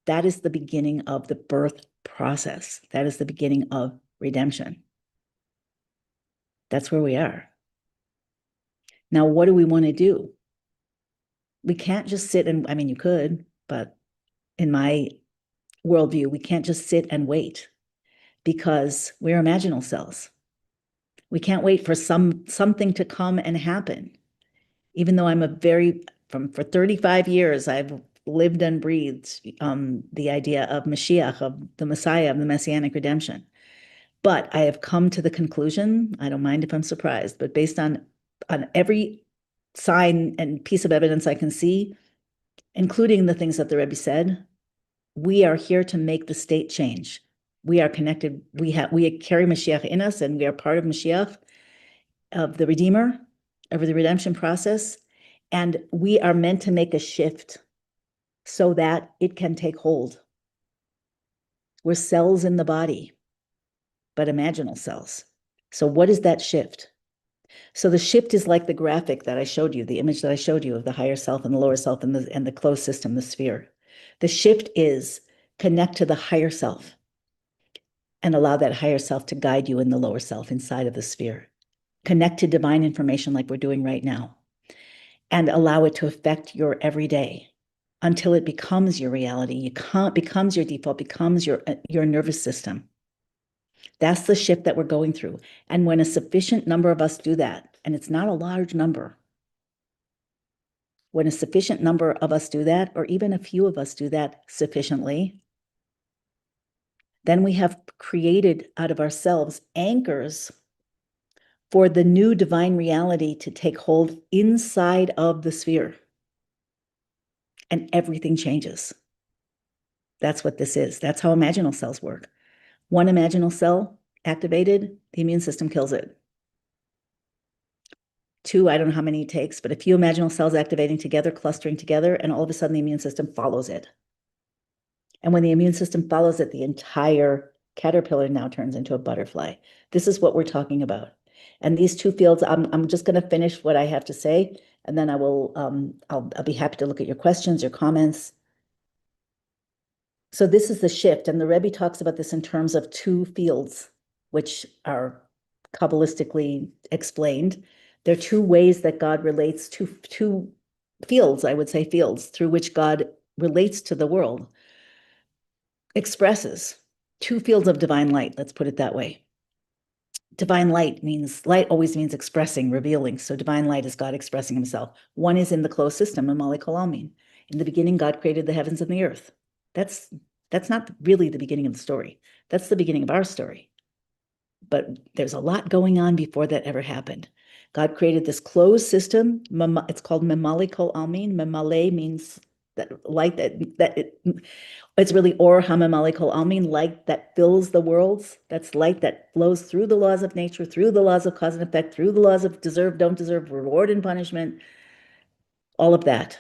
That is the beginning of the birth process. That is the beginning of redemption. That's where we are. Now, what do we want to do? We can't just sit and, I mean, you could, but in my worldview, we can't just sit and wait, because we're imaginal cells. We can't wait for something to come and happen. Even though for 35 years, I've lived and breathed the idea of Mashiach, of the Messiah, of the Messianic redemption. But I have come to the conclusion, I don't mind if I'm surprised, but based on every sign and piece of evidence I can see, including the things that the Rebbe said, we are here to make the state change. We are connected. We carry Mashiach in us, and we are part of Mashiach, of the Redeemer, of the redemption process. And we are meant to make a shift so that it can take hold. We're cells in the body, but imaginal cells. So what is that shift? So the shift is like the graphic that I showed you, the image that I showed you of the higher self and the lower self and the closed system, the sphere. The shift is connect to the higher self and allow that higher self to guide you in the lower self inside of the sphere. Connect to divine information like we're doing right now, and allow it to affect your everyday until it becomes your reality. It becomes your default, becomes your nervous system. That's the shift that we're going through. And when a sufficient number of us do that, and it's not a large number, when a sufficient number of us do that, or even a few of us do that sufficiently, then we have created out of ourselves anchors for the new divine reality to take hold inside of the sphere. And everything changes. That's what this is. That's how imaginal cells work. One imaginal cell activated, the immune system kills it. 2, I don't know how many it takes, but a few imaginal cells activating together, clustering together, and all of a sudden the immune system follows it. And when the immune system follows it, the entire caterpillar now turns into a butterfly. This is what we're talking about. And these 2 fields, I'm just going to finish what I have to say, and then I'll be happy to look at your questions, your comments. So this is the shift, and the Rebbe talks about this in terms of 2 fields, which are Kabbalistically explained. There are two ways that God relates to two fields, I would say fields, through which God relates to the world, expresses two fields of divine light, let's put it that way. Divine light always means expressing, revealing. So divine light is God expressing himself. One is in the closed system, Mamali Kol Almin. In the beginning, God created the heavens and the earth. That's not really the beginning of the story. That's the beginning of our story. But there's a lot going on before that ever happened. God created this closed system. It's called Mamali Kol Almin. Mamale means that light it's really Or HaMamali Kol Almin, light that fills the worlds. That's light that flows through the laws of nature, through the laws of cause and effect, through the laws of deserve, don't deserve, reward and punishment, all of that.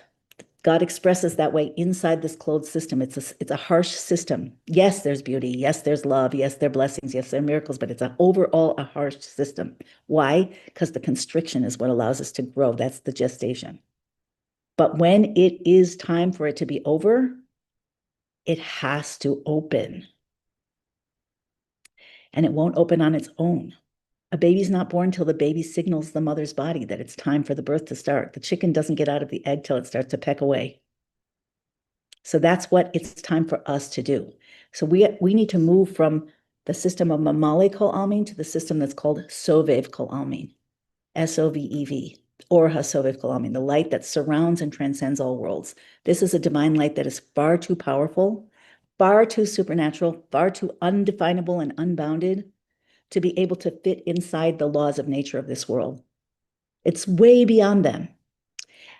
God expresses that way inside this closed system. It's a harsh system. Yes, there's beauty. Yes, there's love. Yes, there are blessings. Yes, there are miracles, but it's overall a harsh system. Why? Because the constriction is what allows us to grow. That's the gestation. But when it is time for it to be over, it has to open. And it won't open on its own. A baby's not born till the baby signals the mother's body that it's time for the birth to start. The chicken doesn't get out of the egg till it starts to peck away. So that's what it's time for us to do. So we need to move from the system of Mamali Kol Almin to the system that's called Sovev Kol Almin, Sovev, or HaSovev Kol Almin, the light that surrounds and transcends all worlds. This is a divine light that is far too powerful, far too supernatural, far too undefinable and unbounded to be able to fit inside the laws of nature of this world. It's way beyond them.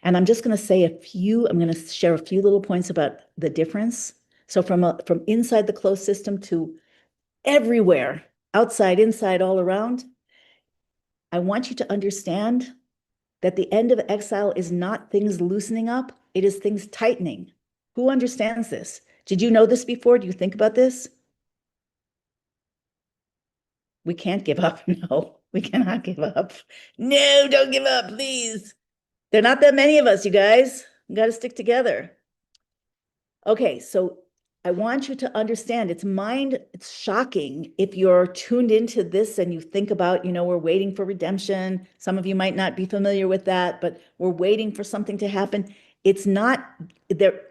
And I'm just going to say I'm going to share a few little points about the difference. So from inside the closed system to everywhere, outside, inside, all around, I want you to understand that the end of exile is not things loosening up, it is things tightening. Who understands this? Did you know this before? Do you think about this? We can't give up. No, we cannot give up. No, don't give up, please. There are not that many of us, you guys. We got to stick together. Okay, so I want you to understand it's shocking if you're tuned into this and you think about, we're waiting for redemption. Some of you might not be familiar with that, but we're waiting for something to happen. It's not there.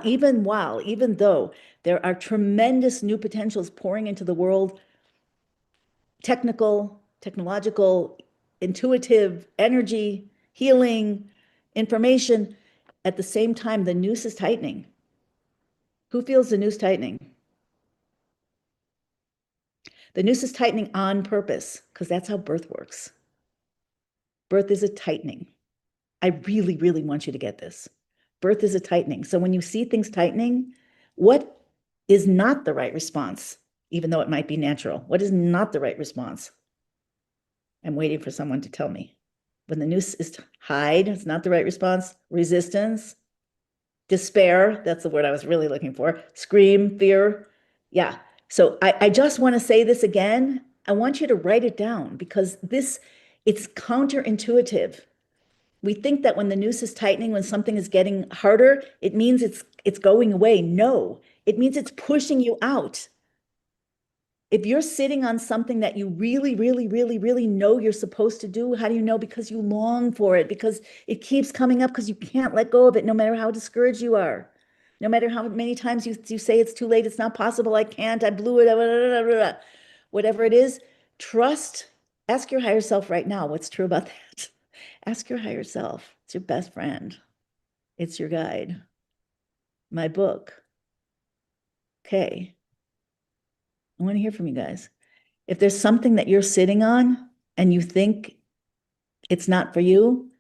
Even though there are tremendous new potentials pouring into the world, technological, intuitive, energy, healing, information, at the same time, the noose is tightening. Who feels the noose tightening? The noose is tightening on purpose because that's how birth works. Birth is a tightening. I really, really want you to get this. Birth is a tightening. So when you see things tightening, what is not the right response, even though it might be natural? What is not the right response? I'm waiting for someone to tell me. When the noose is hide, it's not the right response. Resistance, despair, that's the word I was really looking for. Scream, fear. Yeah. So I just want to say this again. I want you to write it down because it's counterintuitive. We think that when the noose is tightening, when something is getting harder, it means it's going away. No, it means it's pushing you out. If you're sitting on something that you really, really, really, really know you're supposed to do, how do you know? Because you long for it, because it keeps coming up, because you can't let go of it, no matter how discouraged you are. No matter how many times you say it's too late, it's not possible, I can't, I blew it, blah, blah, blah, blah. Whatever it is, trust, ask your higher self right now what's true about that. Ask your higher self. It's your best friend. It's your guide. My book. Okay. I want to hear from you guys. If there's something that you're sitting on and you think it's not for you,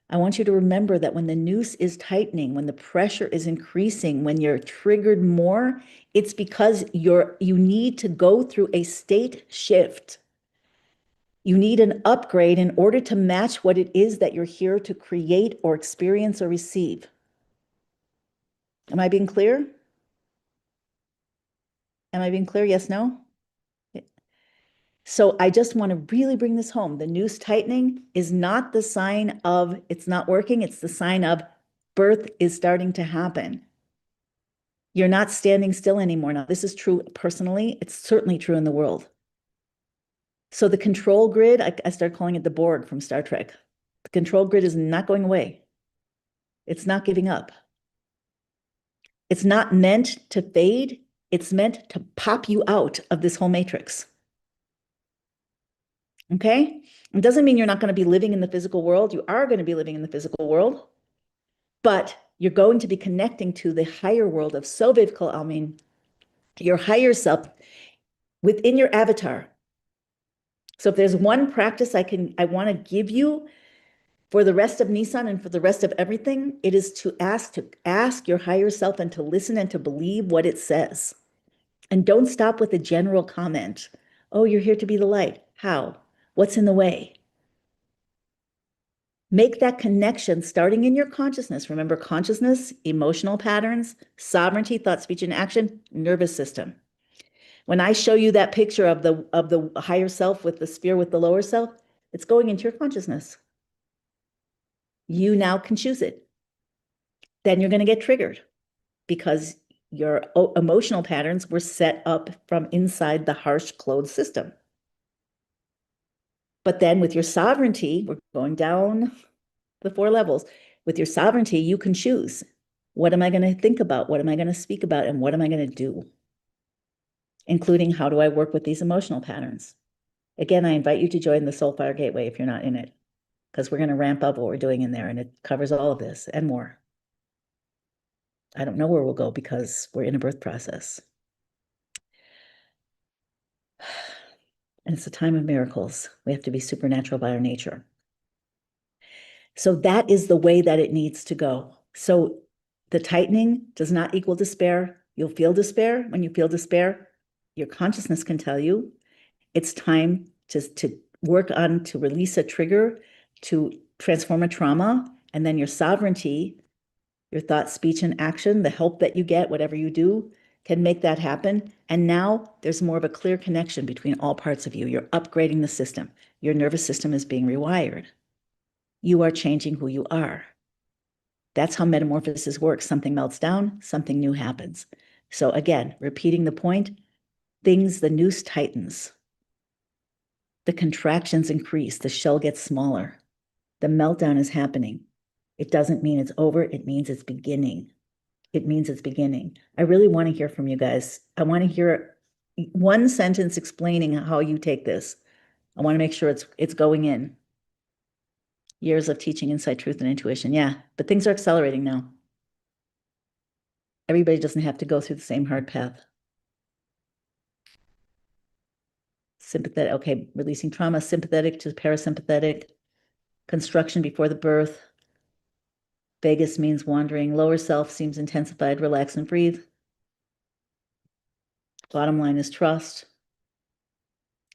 I want you to remember that when the noose is tightening, when the pressure is increasing, when you're triggered more, it's because you need to go through a state shift. You need an upgrade in order to match what it is that you're here to create or experience or receive. Am I being clear? Am I being clear? Yes, no? So I just want to really bring this home. The noose tightening is not the sign of it's not working. It's the sign of birth is starting to happen. You're not standing still anymore. Now, this is true personally. It's certainly true in the world. So the control grid, I start calling it the Borg from Star Trek. The control grid is not going away. It's not giving up. It's not meant to fade. It's meant to pop you out of this whole matrix. Okay? It doesn't mean you're not going to be living in the physical world. You are going to be living in the physical world, but you're going to be connecting to the higher world of Soviet Kol Almin, your higher self within your avatar. So if there's one practice I want to give you for the rest of Nissan and for the rest of everything, it is to ask your higher self and to listen and to believe what it says. And don't stop with a general comment. Oh, you're here to be the light. How? What's in the way? Make that connection starting in your consciousness. Remember, consciousness, emotional patterns, sovereignty, thought, speech, and action, nervous system. When I show you that picture of the higher self with the sphere with the lower self, it's going into your consciousness. You now can choose it. Then you're going to get triggered because your emotional patterns were set up from inside the harsh closed system. But then with your sovereignty, we're going down the 4 levels. With your sovereignty, you can choose. What am I going to think about? What am I going to speak about? And what am I going to do? Including, how do I work with these emotional patterns? Again, I invite you to join the Soulfire Gateway if you're not in it, because we're going to ramp up what we're doing in there, and it covers all of this and more. I don't know where we'll go because we're in a birth process. And it's a time of miracles. We have to be supernatural by our nature. So that is the way that it needs to go. So the tightening does not equal despair. You'll feel despair. When you feel despair, your consciousness can tell you it's time to work on, to release a trigger, to transform a trauma, and then your sovereignty, your thought, speech, and action, the help that you get, whatever you do, can make that happen. And now there's more of a clear connection between all parts of you. You're upgrading the system. Your nervous system is being rewired. You are changing who you are. That's how metamorphosis works. Something melts down, something new happens. So again, repeating the point, the noose tightens. The contractions increase, the shell gets smaller. The meltdown is happening. It doesn't mean it's over, it means it's beginning. It means it's beginning. I really want to hear from you guys. I want to hear one sentence explaining how you take this. I want to make sure it's going in. Years of teaching insight, truth, and intuition. Yeah, but things are accelerating now. Everybody doesn't have to go through the same hard path. Sympathetic, okay, releasing trauma, sympathetic to parasympathetic, construction before the birth. Vagus means wandering. Lower self seems intensified. Relax and breathe. Bottom line is trust.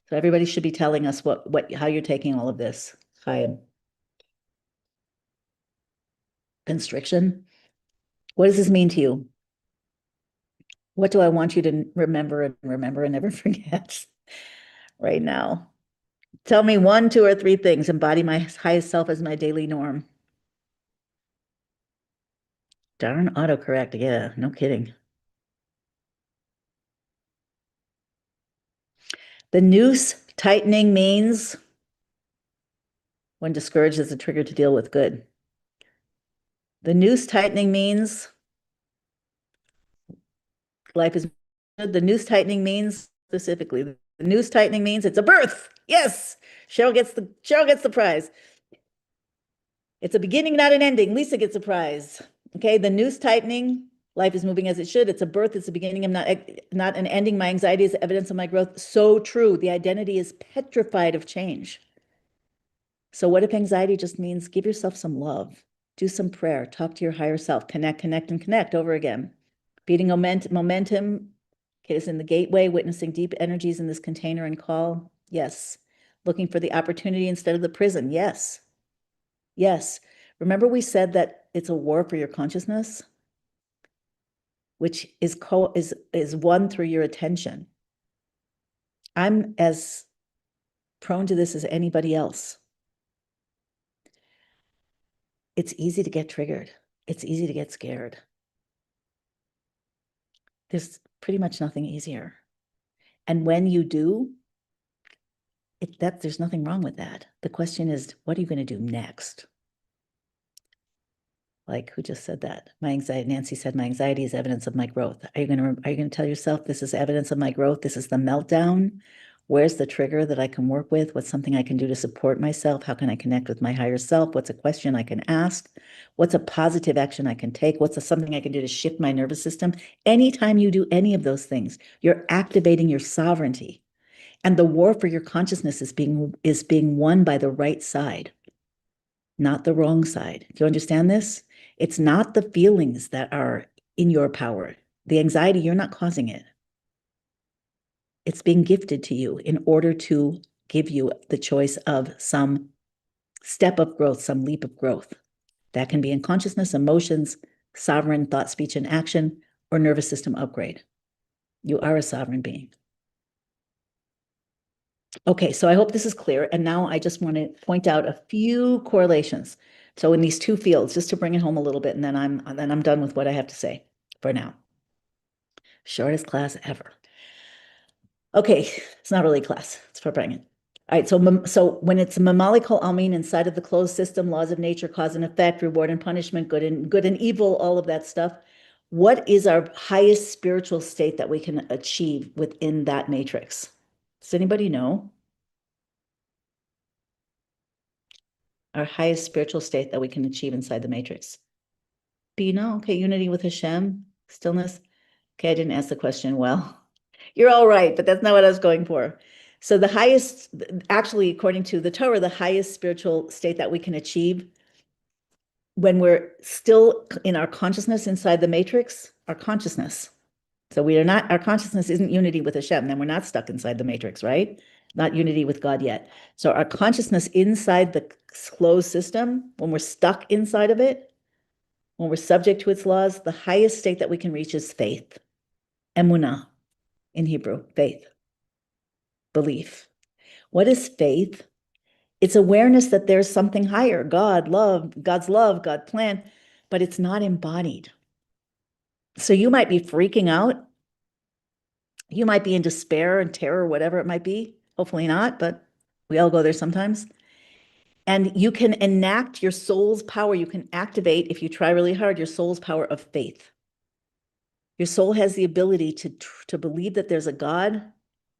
So everybody should be telling us how you're taking all of this. Chaim. Constriction. What does this mean to you? What do I want you to remember and never forget right now? Tell me 1, 2, or 3 things. Embody my highest self as my daily norm. Darn autocorrect. Yeah, no kidding. The noose tightening means when discouraged is a trigger to deal with good. The noose tightening means life is good. The noose tightening means specifically, the noose tightening means it's a birth. Yes, Cheryl gets the prize. It's a beginning, not an ending. Lisa gets a prize. Okay, the noose tightening, life is moving as it should. It's a birth, it's a beginning. I'm not an ending. My anxiety is evidence of my growth. So true. The identity is petrified of change. So what if anxiety just means give yourself some love, do some prayer, talk to your higher self, connect, and connect over again. Beating momentum, okay, is in the gateway, witnessing deep energies in this container and call. Yes. Looking for the opportunity instead of the prison. Yes. Yes. Remember we said that it's a war for your consciousness, which is won through your attention. I'm as prone to this as anybody else. It's easy to get triggered. It's easy to get scared. There's pretty much nothing easier. And when you do, There's nothing wrong with that. The question is, what are you going to do next? Like, who just said that? My anxiety, Nancy said, my anxiety is evidence of my growth. Are you going to tell yourself this is evidence of my growth? This is the meltdown. Where's the trigger that I can work with? What's something I can do to support myself? How can I connect with my higher self? What's a question I can ask? What's a positive action I can take? Something I can do to shift my nervous system? Anytime you do any of those things, you're activating your sovereignty. And the war for your consciousness is being won by the right side, not the wrong side. Do you understand this? It's not the feelings that are in your power. The anxiety, you're not causing it. It's being gifted to you in order to give you the choice of some step of growth, some leap of growth. That can be in consciousness, emotions, sovereign thought, speech, and action, or nervous system upgrade. You are a sovereign being. Okay, so I hope this is clear. And now I just want to point out a few correlations. So in these two fields, just to bring it home a little bit, and then I'm done with what I have to say for now. Shortest class ever. Okay, it's not really a class, it's for bringing. All right, so when it's Mamali Kol Almin inside of the closed system, laws of nature, cause and effect, reward and punishment, good and evil, all of that stuff. What is our highest spiritual state that we can achieve within that matrix? Does anybody know? Our highest spiritual state that we can achieve inside the matrix. Bina, okay, unity with Hashem, stillness. Okay, I didn't ask the question well. You're all right, but that's not what I was going for. So the highest, actually, according to the Torah, the highest spiritual state that we can achieve when we're still in our consciousness inside the matrix, our consciousness. So our consciousness isn't unity with Hashem, then we're not stuck inside the matrix, right? Not unity with God yet. So our consciousness inside the closed system, when we're stuck inside of it, when we're subject to its laws, the highest state that we can reach is faith. Emunah in Hebrew, faith, belief. What is faith? It's awareness that there's something higher, God, love, God's love, God's plan, but it's not embodied. So you might be freaking out. You might be in despair and terror, whatever it might be. Hopefully not, but we all go there sometimes. And you can enact your soul's power. You can activate, if you try really hard, your soul's power of faith. Your soul has the ability to believe that there's a God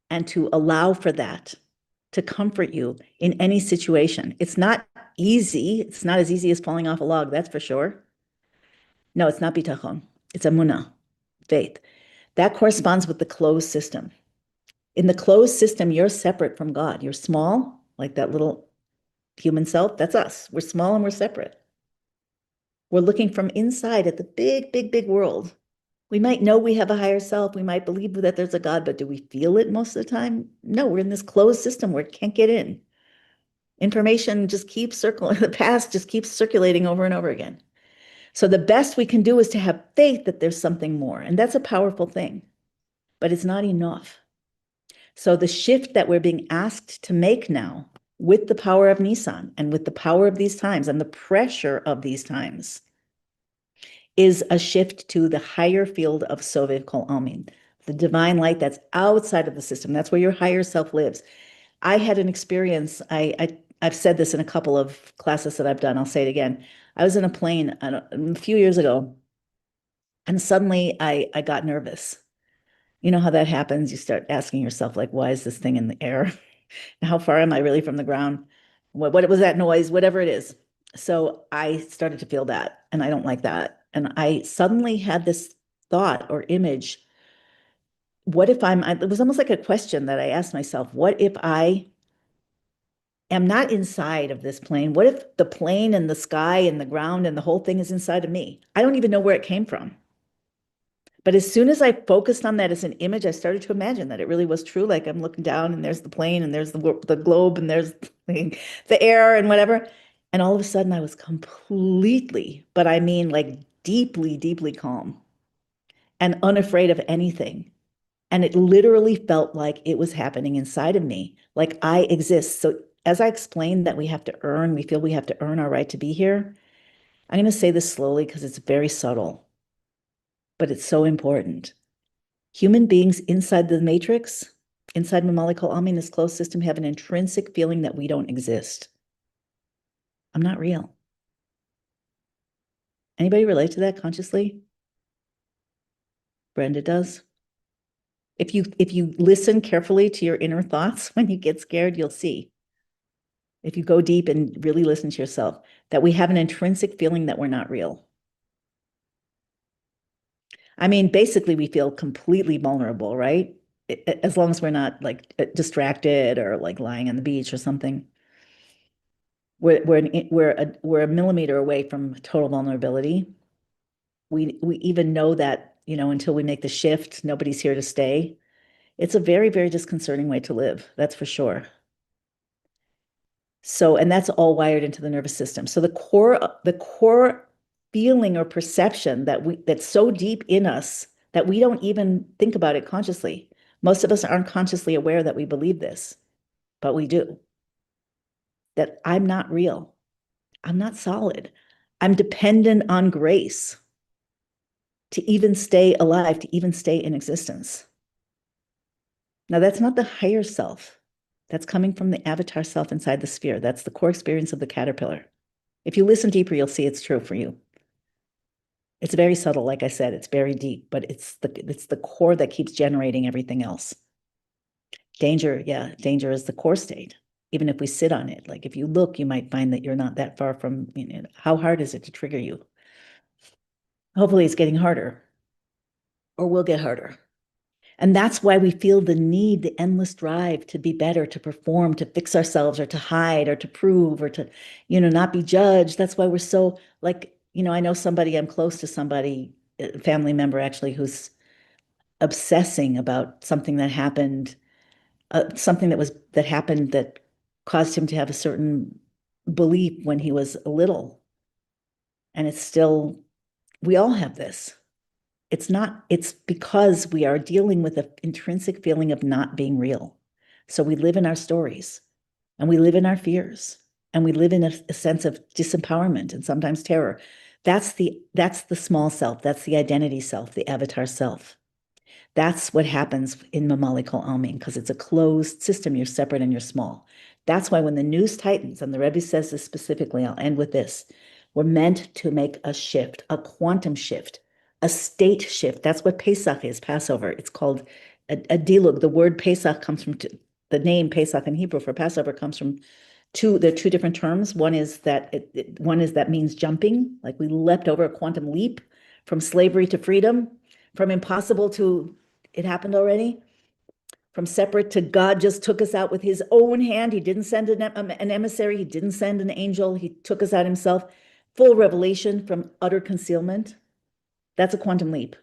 and to allow for that, to comfort you in any situation. It's not easy. It's not as easy as falling off a log, that's for sure. No, it's not bitachon. It's emunah, faith. That corresponds with the closed system. In the closed system, you're separate from God. You're small, like that little human self. That's us. We're small and we're separate. We're looking from inside at the big, big, big world. We might know we have a higher self. We might believe that there's a God, but do we feel it most of the time? No, we're in this closed system where it can't get in. Information just keeps circling, the past just keeps circulating over and over again. So the best we can do is to have faith that there's something more. And that's a powerful thing, but it's not enough. So the shift that we're being asked to make now with the power of Nissan and with the power of these times and the pressure of these times is a shift to the higher field of Sovev Kol Almin, the divine light that's outside of the system. That's where your higher self lives. I had an experience, I've said this in a couple of classes that I've done. I'll say it again. I was in a plane a few years ago, and suddenly I got nervous. You know how that happens? You start asking yourself, like, why is this thing in the air? How far am I really from the ground? What was that noise? Whatever it is. So I started to feel that, and I don't like that. And I suddenly had this thought or image. What if it was almost like a question that I asked myself, what if I am not inside of this plane? What if the plane and the sky and the ground and the whole thing is inside of me? I don't even know where it came from. But as soon as I focused on that as an image, I started to imagine that it really was true. Like I'm looking down and there's the plane and there's the globe and there's the air and whatever. And all of a sudden I was completely, but I mean like deeply, deeply calm and unafraid of anything. And it literally felt like it was happening inside of me, like I exist. So as I explained that we feel we have to earn our right to be here. I'm going to say this slowly because it's very subtle, but it's so important. Human beings inside the matrix inside Mamali Almi, this closed system, have an intrinsic feeling that we don't exist. I'm not real. Anybody relate to that consciously? Brenda does. If you listen carefully to your inner thoughts when you get scared, you'll see. If you go deep and really listen to yourself, that we have an intrinsic feeling that we're not real. I mean, basically, we feel completely vulnerable, right? As long as we're not like distracted or like lying on the beach or something. We're a millimeter away from total vulnerability. We even know that, until we make the shift, nobody's here to stay. It's a very, very disconcerting way to live, that's for sure. So, and that's all wired into the nervous system. So the core feeling or perception that's so deep in us that we don't even think about it consciously. Most of us aren't consciously aware that we believe this, but we do. That I'm not real. I'm not solid. I'm dependent on grace to even stay alive, to even stay in existence. Now, that's not the higher self. That's coming from the avatar self inside the sphere. That's the core experience of the caterpillar. If you listen deeper, you'll see it's true for you. It's very subtle, like I said, it's very deep, but it's the core that keeps generating everything else. Danger, yeah, danger is the core state. Even if we sit on it, like if you look, you might find that you're not that far from, how hard is it to trigger you? Hopefully it's getting harder or will get harder. And that's why we feel the need, the endless drive to be better, to perform, to fix ourselves or to hide or to prove or to, not be judged. That's why we're so like, I know somebody, I'm close to somebody, a family member actually, who's obsessing about something that happened, something that happened that caused him to have a certain belief when he was little. And it's still, we all have this. It's because we are dealing with an intrinsic feeling of not being real. So we live in our stories and we live in our fears and we live in a sense of disempowerment and sometimes terror. That's the small self. That's the identity self, the avatar self. That's what happens in Mamalikal Almin because it's a closed system. You're separate and you're small. That's why when the news tightens, and the Rebbe says this specifically, I'll end with this, we're meant to make a shift, a quantum shift, a state shift. That's what Pesach is, Passover. It's called a dilug. The word Pesach comes from, the name Pesach in Hebrew for Passover comes from there are two different terms. One is that means jumping, like we leapt over a quantum leap from slavery to freedom, from impossible to it happened already, from separate to God just took us out with his own hand. He didn't send an emissary. He didn't send an angel. He took us out himself. Full revelation from utter concealment. That's a quantum leap.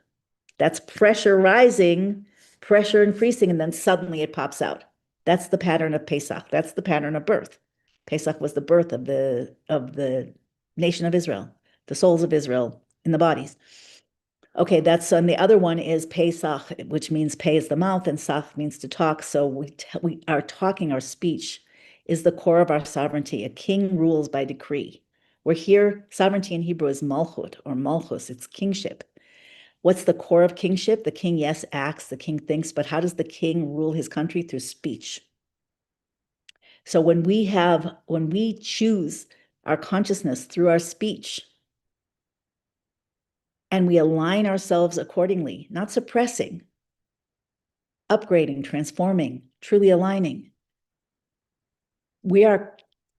That's pressure rising, pressure increasing, and then suddenly it pops out. That's the pattern of Pesach. That's the pattern of birth. Pesach was the birth of the nation of Israel, the souls of Israel in the bodies. Okay, and the other one is Pesach, which means pay is the mouth, and Sach means to talk. So we are talking, our speech is the core of our sovereignty. A king rules by decree. We're here, sovereignty in Hebrew is malchut or malchus, it's kingship. What's the core of kingship? The king, yes, acts, the king thinks, but how does the king rule his country? Through speech. So when we choose our consciousness through our speech, and we align ourselves accordingly, not suppressing, upgrading, transforming, truly aligning, we are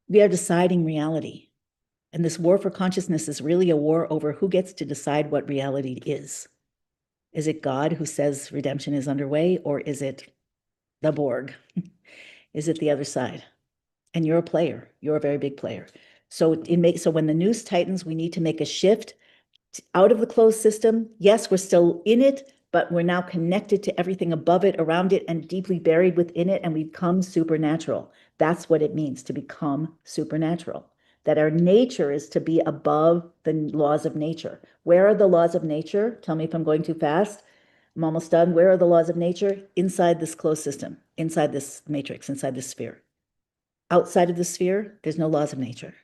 deciding reality. And this war for consciousness is really a war over who gets to decide what reality is. Is it God who says redemption is underway, or is it the Borg? Is it the other side? And you're a player. You're a very big player. So when the news tightens, we need to make a shift out of the closed system. Yes, we're still in it, but we're now connected to everything above it, around it, and deeply buried within it, and we become supernatural. That's what it means to become supernatural. That our nature is to be above the laws of nature. Where are the laws of nature? Tell me if I'm going too fast. I'm almost done. Where are the laws of nature? Inside this closed system, inside this matrix, inside this sphere. Outside of the sphere, there's no laws of nature.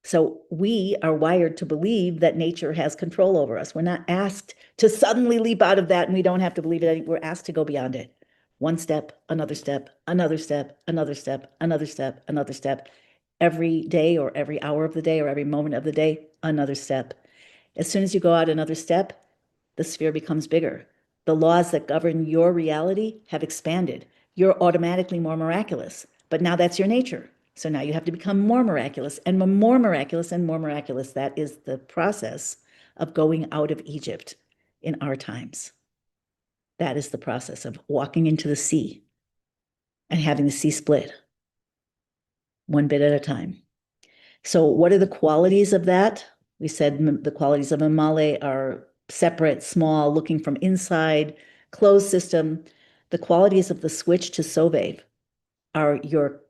So we are wired to believe that nature has control over us. We're not asked to suddenly leap out of that and we don't have to believe it. We're asked to go beyond it. One step, another step, another step, another step, another step, another step. Every day or every hour of the day or every moment of the day, another step. As soon as you go out another step, the sphere becomes bigger. The laws that govern your reality have expanded. You're automatically more miraculous, but now that's your nature. So now you have to become more miraculous and more miraculous and more miraculous. That is the process of going out of Egypt in our times. That is the process of walking into the sea and having the sea split one bit at a time. So, what are the qualities of that? We said the qualities of a male are separate, small, looking from inside, closed system. The qualities of the switch to Sovev are you're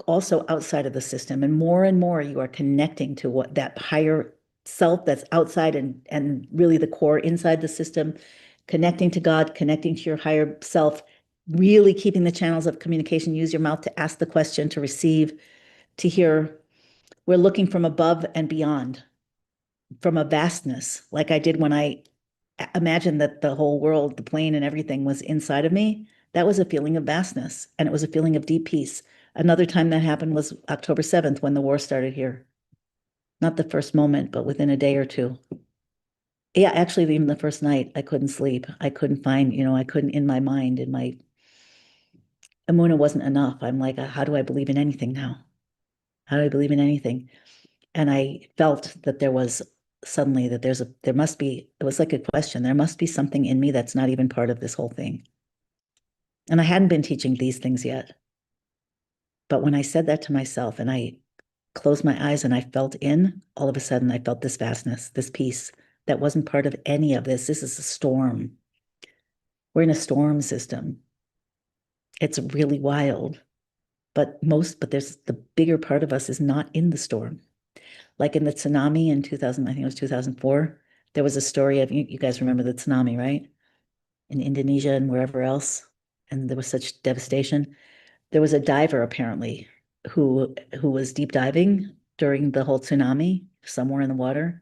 also outside of the system, and more you are connecting to what that higher self that's outside and really the core inside the system, connecting to God, connecting to your higher self, really keeping the channels of communication. Use your mouth to ask the question, to receive, to hear. We're looking from above and beyond, from a vastness, like I did when I imagined that the whole world, the plane and everything was inside of me. That was a feeling of vastness, and it was a feeling of deep peace. Another time that happened was October 7th when the war started here. Not the first moment, but within a day or two. Yeah, actually, even the first night, I couldn't sleep. I couldn't find, I couldn't, in my mind, in my Amuna wasn't enough. I'm like, how do I believe in anything now? How do I believe in anything? And I felt that there was suddenly that there must be, it was like a question, there must be something in me that's not even part of this whole thing. And I hadn't been teaching these things yet. But when I said that to myself and I closed my eyes and I felt in, all of a sudden I felt this vastness, this peace that wasn't part of any of this. This is a storm. We're in a storm system. It's really wild. But there's the bigger part of us is not in the storm. Like in the tsunami in 2000, I think it was 2004, there was a story of, you guys remember the tsunami, right? In Indonesia and wherever else. And there was such devastation. There was a diver apparently who was deep diving during the whole tsunami somewhere in the water.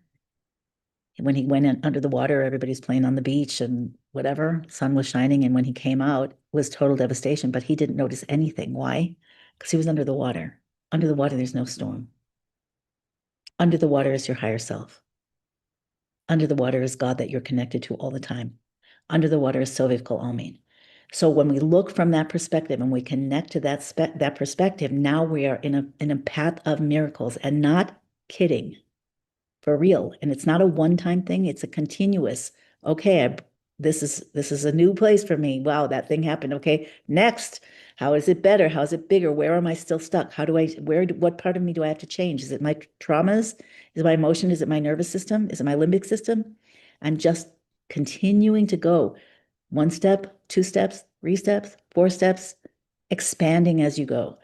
When he went in under the water, everybody's playing on the beach and whatever, sun was shining. And when he came out, it was total devastation, but he didn't notice anything. Why? Because he was under the water. Under the water, there's no storm. Under the water is your higher self. Under the water is God that you're connected to all the time. Under the water is Soviv Kol Almin. So when we look from that perspective and we connect to that perspective, now we are in a path of miracles, and not kidding, for real. And it's not a one-time thing, it's a continuous, okay, this is a new place for me. Wow, that thing happened. Okay, next, how is it better? How is it bigger? Where am I still stuck? What part of me do I have to change? Is it my traumas? Is it my emotion? Is it my nervous system? Is it my limbic system? I'm just continuing to go one step, two steps, three steps, four steps, expanding as you go.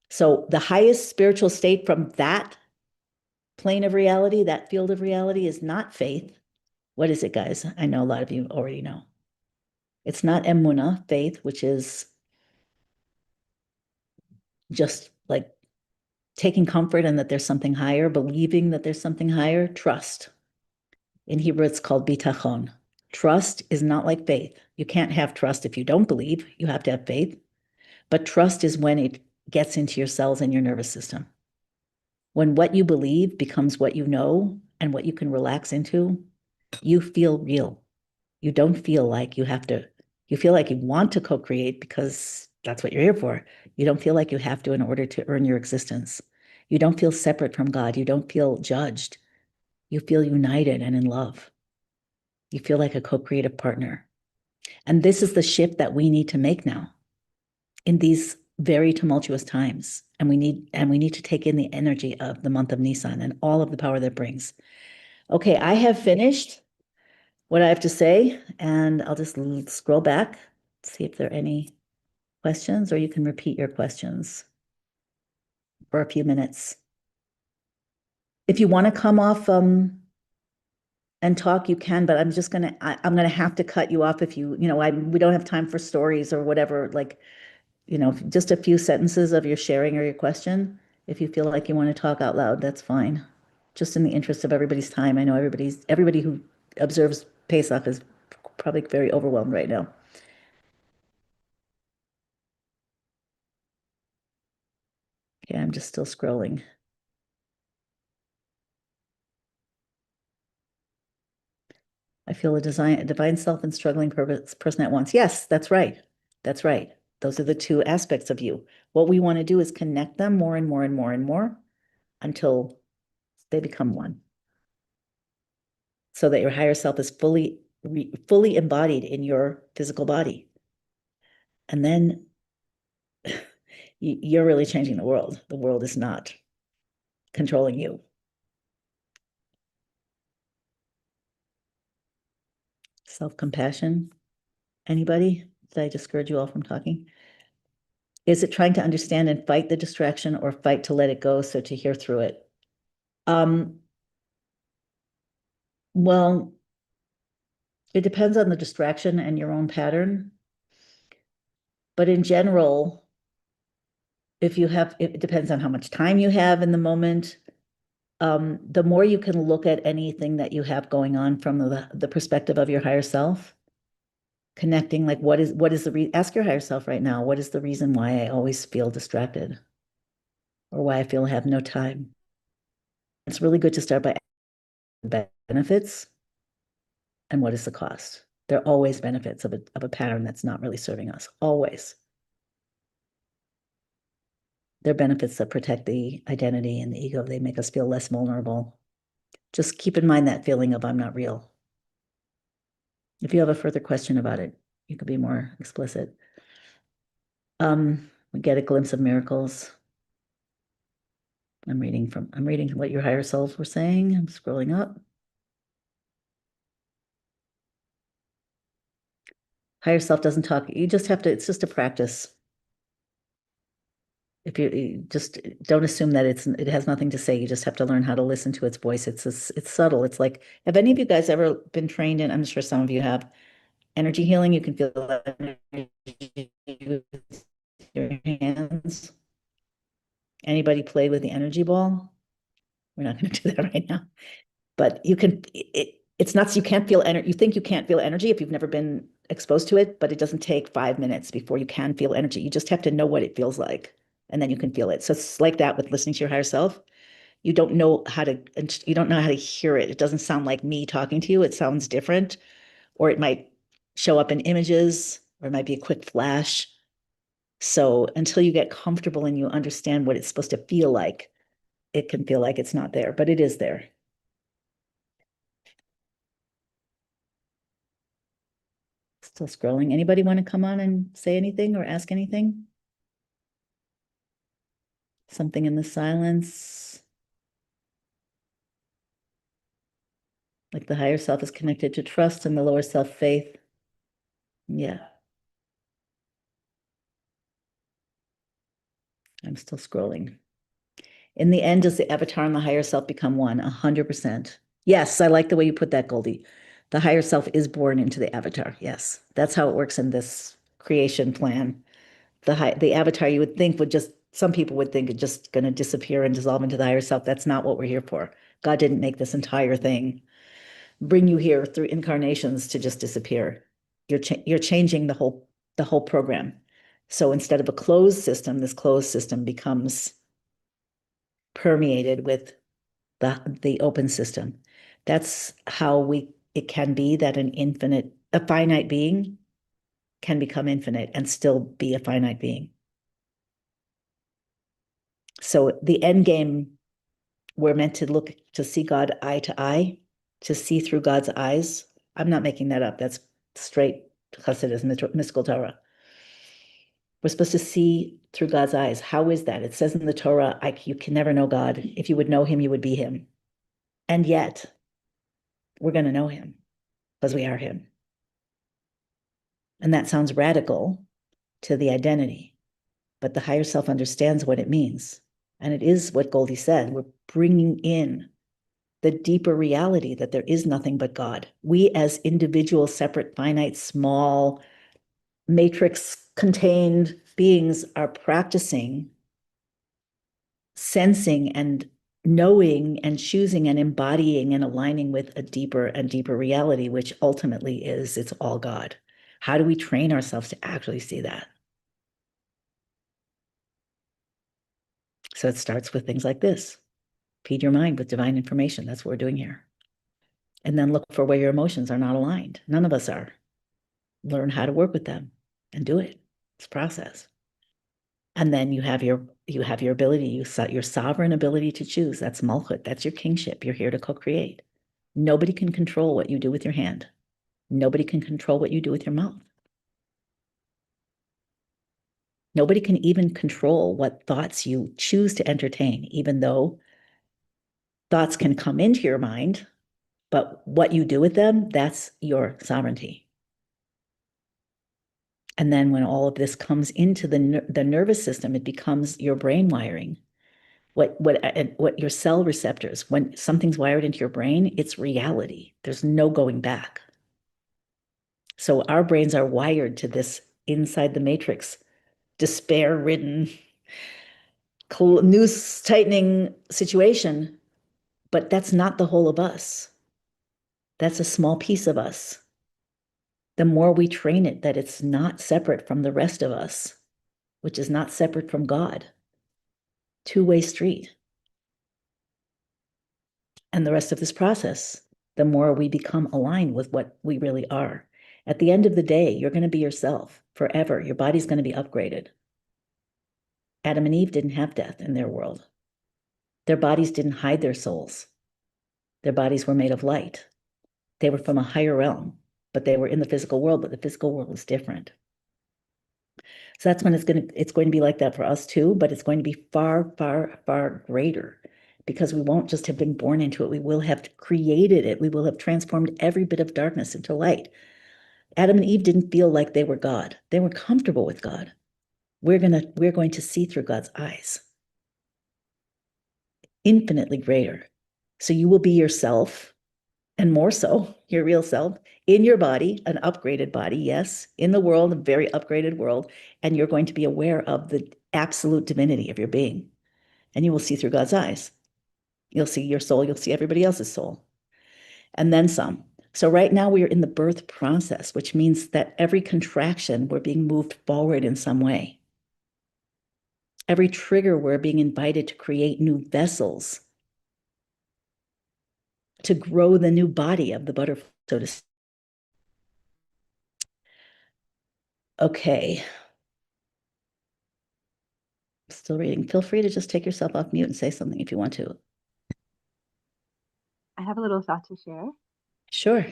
So the highest spiritual state from that plane of reality, that field of reality, is not faith. What is it, guys? I know a lot of you already know. It's not emuna, faith, which is just like taking comfort in that there's something higher, believing that there's something higher. Trust. In Hebrew, it's called bitachon. Trust is not like faith. You can't have trust if you don't believe. You have to have faith. But trust is when it gets into your cells and your nervous system. When what you believe becomes what you know and what you can relax into, you feel real. You don't feel like you have to, you feel like you want to co-create because that's what you're here for. You don't feel like you have to in order to earn your existence. You don't feel separate from God. You don't feel judged. You feel united and in love. You feel like a co-creative partner. And this is the shift that we need to make now in these very tumultuous times. And we need to take in the energy of the month of Nisan and all of the power that brings. Okay, I have finished what I have to say, and I'll just scroll back, see if there are any questions, or you can repeat your questions for a few minutes. If you want to come off and talk, you can, but I'm gonna have to cut you off if we don't have time for stories or whatever, like, just a few sentences of your sharing or your question. If you feel like you want to talk out loud, that's fine. just in the interest of everybody's time. I know everybody who observes Pesach is probably very overwhelmed right now. Yeah, I'm just still scrolling. I feel a divine self and struggling person at once. Yes, that's right. That's right. Those are the two aspects of you. What we want to do is connect them more and more and more and more until they become one. So that your higher self is fully embodied in your physical body. And then you're really changing the world. The world is not controlling you. Self-compassion. Anybody? Did I discourage you all from talking? Is it trying to understand and fight the distraction or fight to let it go, so to hear through it? Um, well, it depends on the distraction and your own pattern. But in general, it depends on how much time you have in the moment. The more you can look at anything that you have going on from the perspective of your higher self, connecting like ask your higher self right now, what is the reason why I always feel distracted or why I feel I have no time? It's really good to start by benefits and what is the cost. There are always benefits of a pattern that's not really serving us. Always. There are benefits that protect the identity and the ego. They make us feel less vulnerable. Just keep in mind that feeling of I'm not real. If you have a further question about it, you could be more explicit. We get a glimpse of miracles. I'm reading what your higher selves were saying. I'm scrolling up. Higher self doesn't talk. You just have to, it's just a practice. If you just don't assume that it has nothing to say, you just have to learn how to listen to its voice. It's subtle. It's like, have any of you guys ever been trained in, I'm sure some of you have, energy healing? You can feel energy with your hands. Anybody play with the energy ball? We're not going to do that right now. But it's nuts. You can't feel energy. You think you can't feel energy if you've never been exposed to it, but it doesn't take 5 minutes before you can feel energy. You just have to know what it feels like, and then you can feel it. So it's like that with listening to your higher self. You don't know how to, you don't know how to hear it. It doesn't sound like me talking to you. It sounds different, or it might show up in images, or it might be a quick flash. So until you get comfortable and you understand what it's supposed to feel like, it can feel like it's not there, but it is there. Still scrolling. Anybody want to come on and say anything or ask anything? Something in the silence, like the higher self is connected to trust and the lower self faith. Yeah, I'm still scrolling. In the end, does the avatar and the higher self become one? 100%. Yes, I like the way you put that, Goldie. The higher self is born into the avatar. Yes, that's how it works in this creation plan. The avatar you would think would just, some people would think it's just going to disappear and dissolve into the higher self. That's not what we're here for. God didn't make this entire thing bring you here through incarnations to just disappear. You're changing the whole program. So instead of a closed system, this closed system becomes permeated with the open system. That's how it can be that a finite being can become infinite and still be a finite being. So the end game, we're meant to look to see God eye to eye, to see through God's eyes. I'm not making that up. That's straight Hasidus, mystical Torah. We're supposed to see through God's eyes. How is that? It says in the Torah, you can never know God. If you would know him, you would be him. And yet, we're going to know him because we are him. And that sounds radical to the identity, but the higher self understands what it means. And it is what Goldie said. We're bringing in the deeper reality that there is nothing but God. We, as individual, separate, finite, small, matrix contained beings, are practicing sensing and knowing and choosing and embodying and aligning with a deeper and deeper reality, which ultimately is it's all God. How do we train ourselves to actually see that? So it starts with things like this. Feed your mind with divine information. That's what we're doing here. And then look for where your emotions are not aligned. None of us are. Learn how to work with them and do it. It's a process. And then you have your ability, your sovereign ability to choose. That's malchut. That's your kingship. You're here to co-create. Nobody can control what you do with your hand. Nobody can control what you do with your mouth. Nobody can even control what thoughts you choose to entertain, even though thoughts can come into your mind, but what you do with them, that's your sovereignty. And then when all of this comes into the nervous system, it becomes your brain wiring. What your cell receptors, when something's wired into your brain, it's reality. There's no going back. So our brains are wired to this inside the matrix, despair-ridden, noose tightening situation, but that's not the whole of us. That's a small piece of us. The more we train it that it's not separate from the rest of us, which is not separate from God, two-way street. And the rest of this process, the more we become aligned with what we really are. At the end of the day, you're going to be yourself forever. Your body's going to be upgraded. Adam and Eve didn't have death in their world. Their bodies didn't hide their souls. Their bodies were made of light. They were from a higher realm, but they were in the physical world, but the physical world was different. So that's when it's going to be like that for us too, but it's going to be far, far, far greater because we won't just have been born into it. We will have created it. We will have transformed every bit of darkness into light. Adam and Eve didn't feel like they were God. They were comfortable with God. We're going to see through God's eyes. Infinitely greater. So you will be yourself and more so, your real self, in your body, an upgraded body, yes, in the world, a very upgraded world, and you're going to be aware of the absolute divinity of your being, and you will see through God's eyes. You'll see your soul, you'll see everybody else's soul, and then some. So right now we are in the birth process, which means that every contraction, we're being moved forward in some way. Every trigger, we're being invited to create new vessels to grow the new body of the butterfly, so to speak. Okay. Still reading. Feel free to just take yourself off mute and say something if you want to. I have a little thought to share. Sure.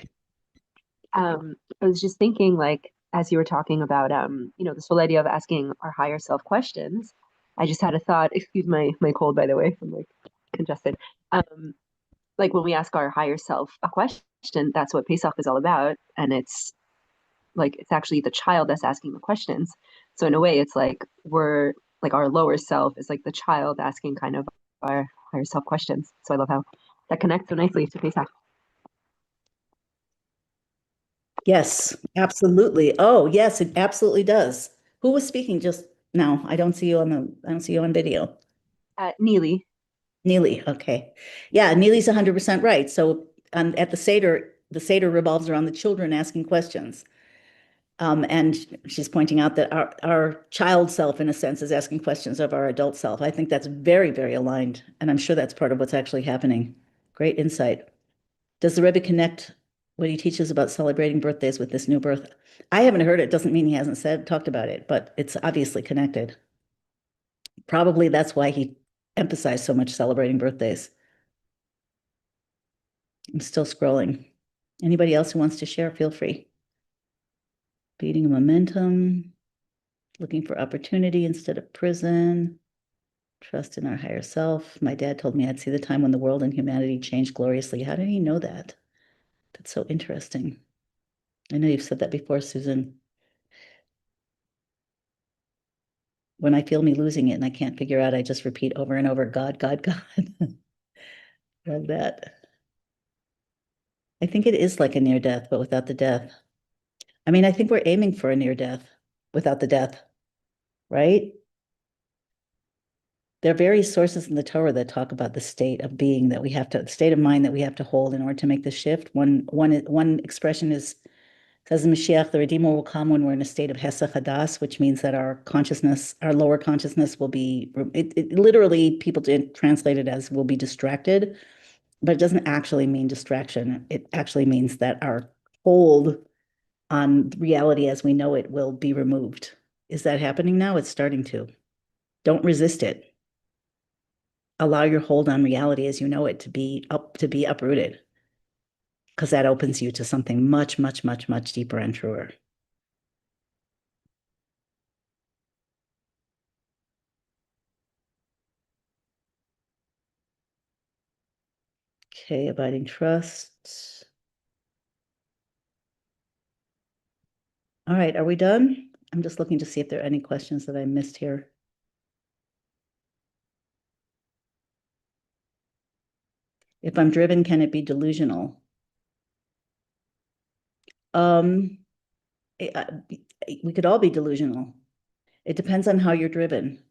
I was just thinking, like, as you were talking about, this whole idea of asking our higher self questions. I just had a thought. Excuse my cold, by the way. I'm like congested. Like when we ask our higher self a question, that's what Pesach is all about, and it's like it's actually the child that's asking the questions. So in a way, it's like we're like our lower self is like the child asking kind of our higher self questions. So I love how that connects so nicely to Pesach. Yes, absolutely. Oh, yes, it absolutely does. Who was speaking just now? I don't see you on video. Neely. Neely, okay. Yeah, Neely's 100% right. So at the Seder revolves around the children asking questions. And she's pointing out that our child self, in a sense, is asking questions of our adult self. I think that's very, very aligned. And I'm sure that's part of what's actually happening. Great insight. Does the Rebbe connect what he teaches about celebrating birthdays with this new birth? I haven't heard it. Doesn't mean he hasn't talked about it, but it's obviously connected. Probably that's why he emphasized so much celebrating birthdays. I'm still scrolling. Anybody else who wants to share, feel free. Beating a momentum, looking for opportunity instead of prison, trust in our higher self. My dad told me I'd see the time when the world and humanity changed gloriously. How did he know that? That's so interesting. I know you've said that before, Susan. When I feel me losing it and I can't figure out, I just repeat over and over, God, God, God. Love that. I think it is like a near death, but without the death. I mean, I think we're aiming for a near death without the death, right? There are various sources in the Torah that talk about the state of being that we have to, the state of mind that we have to hold in order to make the shift. One expression is says the Mashiach, the Redeemer, will come when we're in a state of Hesach Hadas, which means that our consciousness, our lower consciousness will be, it literally, people translate it as will be distracted, but it doesn't actually mean distraction. It actually means that our hold on reality as we know it will be removed. Is that happening now? It's starting to. Don't resist it. Allow your hold on reality as you know it to be uprooted, because that opens you to something much, much, much, much deeper and truer. Okay, abiding trust. All right, are we done? I'm just looking to see if there are any questions that I missed here. If I'm driven, can it be delusional? Um, we could all be delusional. It depends on how you're driven.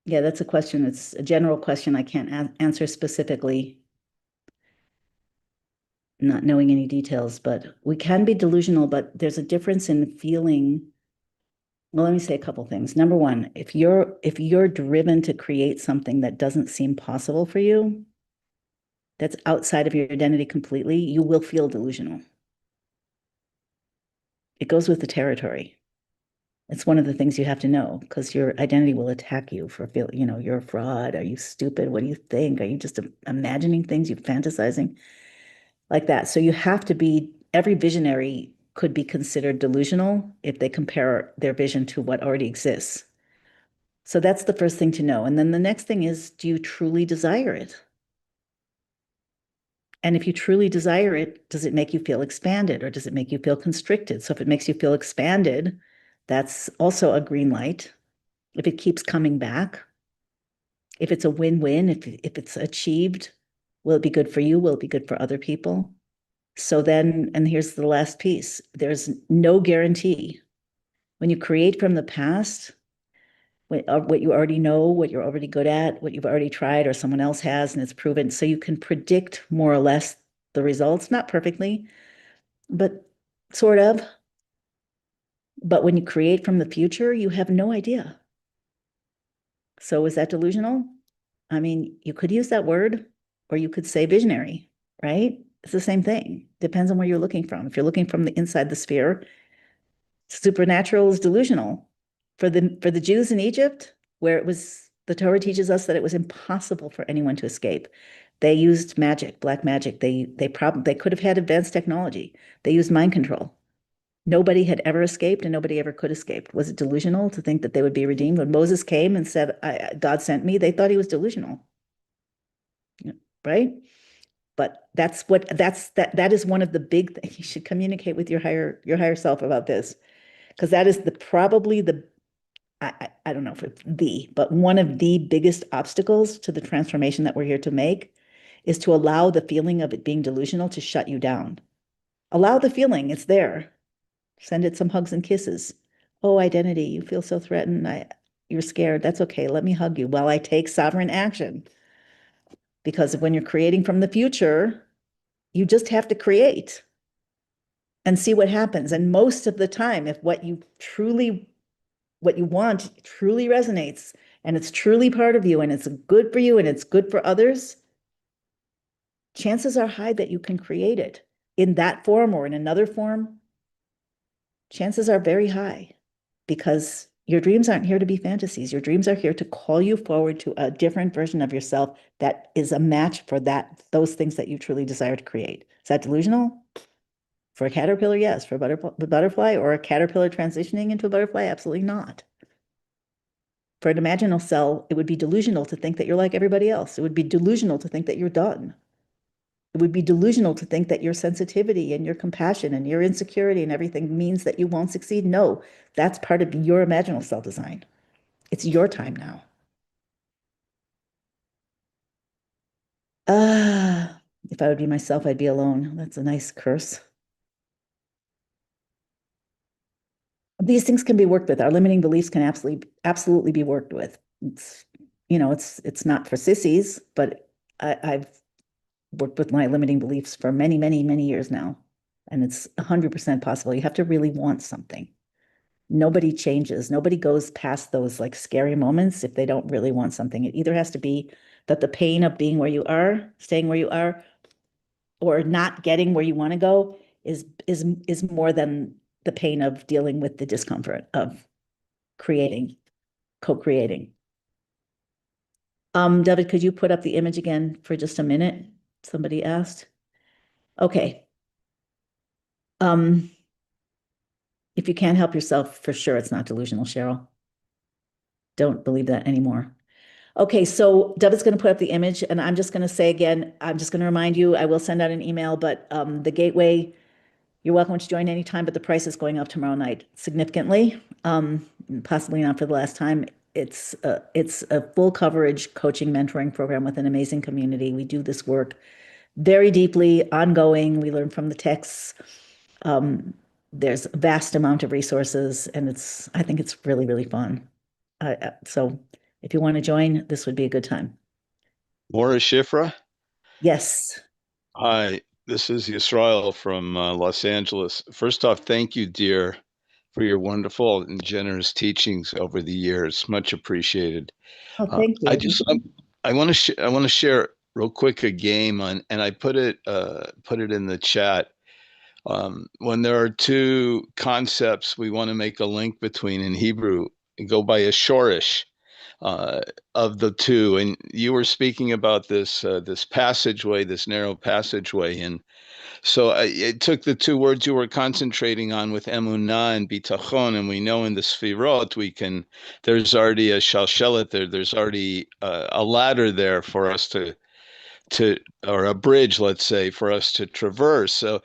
Yeah, that's a question. It's a general question I can't answer specifically, not knowing any details, but we can be delusional, but there's a difference in feeling. Well, let me say a couple things. Number one, if you're driven to create something that doesn't seem possible for you, that's outside of your identity completely, you will feel delusional. It goes with the territory. It's one of the things you have to know because your identity will attack you for you're a fraud. Are you stupid? What do you think? Are you just imagining things? You fantasizing like that? So you have to be, every visionary could be considered delusional if they compare their vision to what already exists. So that's the first thing to know. And then the next thing is, do you truly desire it? And if you truly desire it, does it make you feel expanded or does it make you feel constricted? So if it makes you feel expanded, that's also a green light. If it keeps coming back, if it's a win-win, if it's achieved, will it be good for you? Will it be good for other people? So then, and here's the last piece, there's no guarantee. When you create from the past, what you already know, what you're already good at, what you've already tried or someone else has and it's proven, so you can predict more or less the results, not perfectly, but sort of. But when you create from the future, you have no idea. So is that delusional? I mean, you could use that word or you could say visionary, right? It's the same thing. Depends on where you're looking from. If you're looking from the inside the sphere, supernatural is delusional. For the Jews in Egypt, where it was, the Torah teaches us that it was impossible for anyone to escape. They used magic, black magic. They could have had advanced technology. They used mind control. Nobody had ever escaped and nobody ever could escape. Was it delusional to think that they would be redeemed? When Moses came and said, God sent me, they thought he was delusional, right? But that is one of the big things. You should communicate with your higher self about this, because that is probably the, I don't know if it's but one of the biggest obstacles to the transformation that we're here to make is to allow the feeling of it being delusional to shut you down. Allow the feeling, it's there. Send it some hugs and kisses. Oh, identity, you feel so threatened. You're scared. That's okay. Let me hug you while I take sovereign action. Because when you're creating from the future, you just have to create and see what happens. And most of the time, if what you want truly resonates and it's truly part of you and it's good for you and it's good for others, chances are high that you can create it in that form or in another form. Chances are very high because your dreams aren't here to be fantasies. Your dreams are here to call you forward to a different version of yourself that is a match for those things that you truly desire to create. Is that delusional? For a caterpillar, yes. For a butterfly or a caterpillar transitioning into a butterfly, absolutely not. For an imaginal cell, it would be delusional to think that you're like everybody else. It would be delusional to think that you're done. It would be delusional to think that your sensitivity and your compassion and your insecurity and everything means that you won't succeed. No, that's part of your imaginal cell design. It's your time now. If I would be myself, I'd be alone. That's a nice curse. these things can be worked with. Our limiting beliefs can absolutely be worked with. It's not for sissies, but I've worked with my limiting beliefs for many, many, many years now. And it's 100% possible. You have to really want something. Nobody changes. Nobody goes past those like scary moments if they don't really want something. It either has to be that the pain of being where you are, staying where you are, or not getting where you want to go is more than the pain of dealing with the discomfort of creating, co-creating. David, could you put up the image again for just a minute? Somebody asked. Okay. If you can't help yourself, for sure it's not delusional, Cheryl. Don't believe that anymore. Okay, so David's going to put up the image, and I'm just going to say again, I'm just going to remind you, I will send out an email, but the gateway, you're welcome to join anytime, but the price is going up tomorrow night significantly, possibly not for the last time. It's a full coverage coaching mentoring program with an amazing community. We do this work very deeply, ongoing. We learn from the texts. There's a vast amount of resources, and I think it's really, really fun. So if you want to join, this would be a good time. Maura Shifra. Yes. Hi, this is Yisrael from Los Angeles. First off, thank you, dear, for your wonderful and generous teachings over the years. Much appreciated. Oh, thank you. I want to share real quick a game and I put it in the chat. When there are two concepts we want to make a link between in Hebrew, go by a shorish of the two. And you were speaking about this passageway, this narrow passageway, and so it took the two words you were concentrating on with emunah and bitachon, and we know in the sfirot there's already a shalshelet there. There's already a ladder there for us to or a bridge, let's say, for us to traverse. So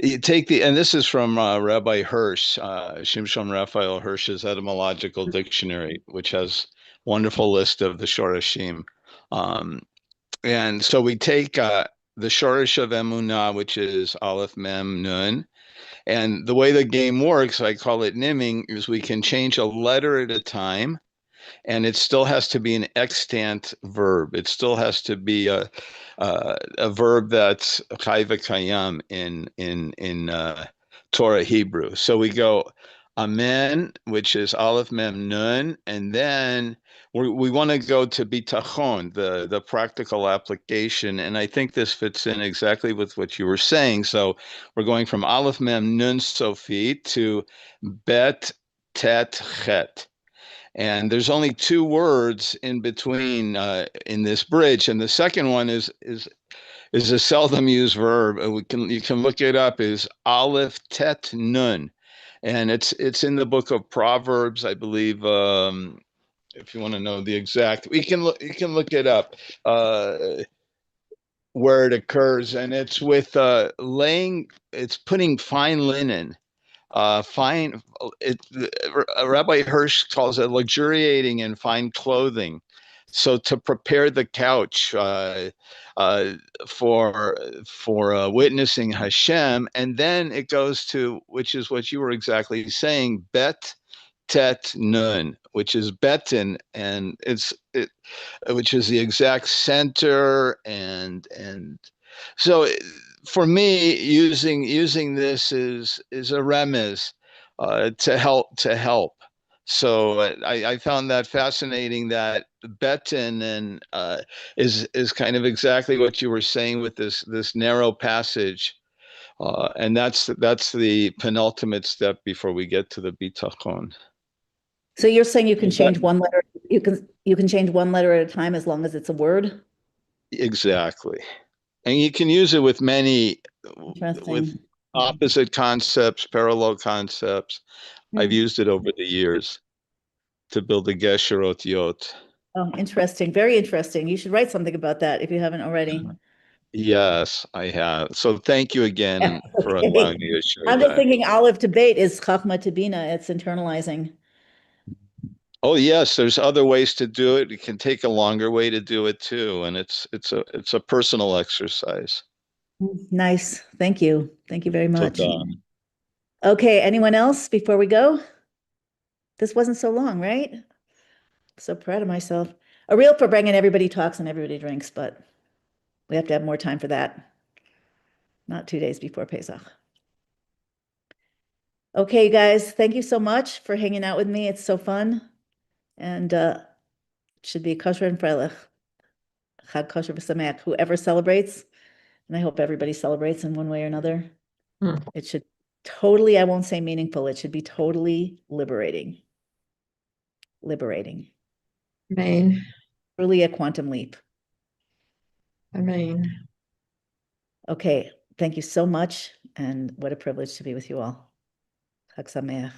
you take and this is from Rabbi Hirsch, Shimshon Raphael Hirsch's etymological dictionary, which has wonderful list of the shorashim. And so we take the shorish of emunah, which is aleph, mem, nun. And the way the game works, I call it nimming, is we can change a letter at a time, and it still has to be an extant verb. It still has to be a verb that's chai v'kayam in Torah Hebrew. So we go amen, which is aleph mem nun, and then we want to go to bitachon, the practical application, and I think this fits in exactly with what you were saying. So we're going from aleph mem nun sofi to bet tet chet. And there's only two words in between in this bridge, and the second one is a seldom used verb. You can look it up. Is aleph tet nun, and it's in the book of Proverbs, I believe. If you want to know the exact, you can look it up where it occurs, and it's with laying. It's putting fine linen. Rabbi Hirsch calls it luxuriating in fine clothing. So to prepare the couch for witnessing Hashem, and then it goes to, which is what you were exactly saying, bet tet nun, which is betin, and which is the exact center, and so for me, using this is a remez to help. So I found that fascinating, that betin and is kind of exactly what you were saying with this narrow passage, and that's the penultimate step before we get to the bitachon. So you're saying you can change one letter. You can change one letter at a time as long as it's a word? Exactly. And you can use it with many, with opposite concepts, parallel concepts. I've used it over the years to build a gesher otiyot. Oh, interesting. Very interesting. You should write something about that if you haven't already. Yes, I have. So thank you again for allowing me to share I'm that. just thinking aleph to beit is chachma to bina. It's internalizing. Oh yes, there's other ways to do it. You can take a longer way to do it too, and it's a personal exercise. Nice. Thank you. Thank you very much. So, Okay, anyone else before we go? This wasn't so long, right? So proud of myself. A real for bringing everybody talks and everybody drinks, but we have to have more time for that. Not 2 days before Pesach. Okay, guys, thank you so much for hanging out with me. It's so fun. And it should be kosher and freilich. Chag kosher v'sameach. Whoever celebrates, and I hope everybody celebrates in one way or another. It should totally, I won't say meaningful, it should be totally liberating. Liberating. Amen. Really a quantum leap. Amen. Okay, thank you so much. And what a privilege to be with you all. Chag sameach.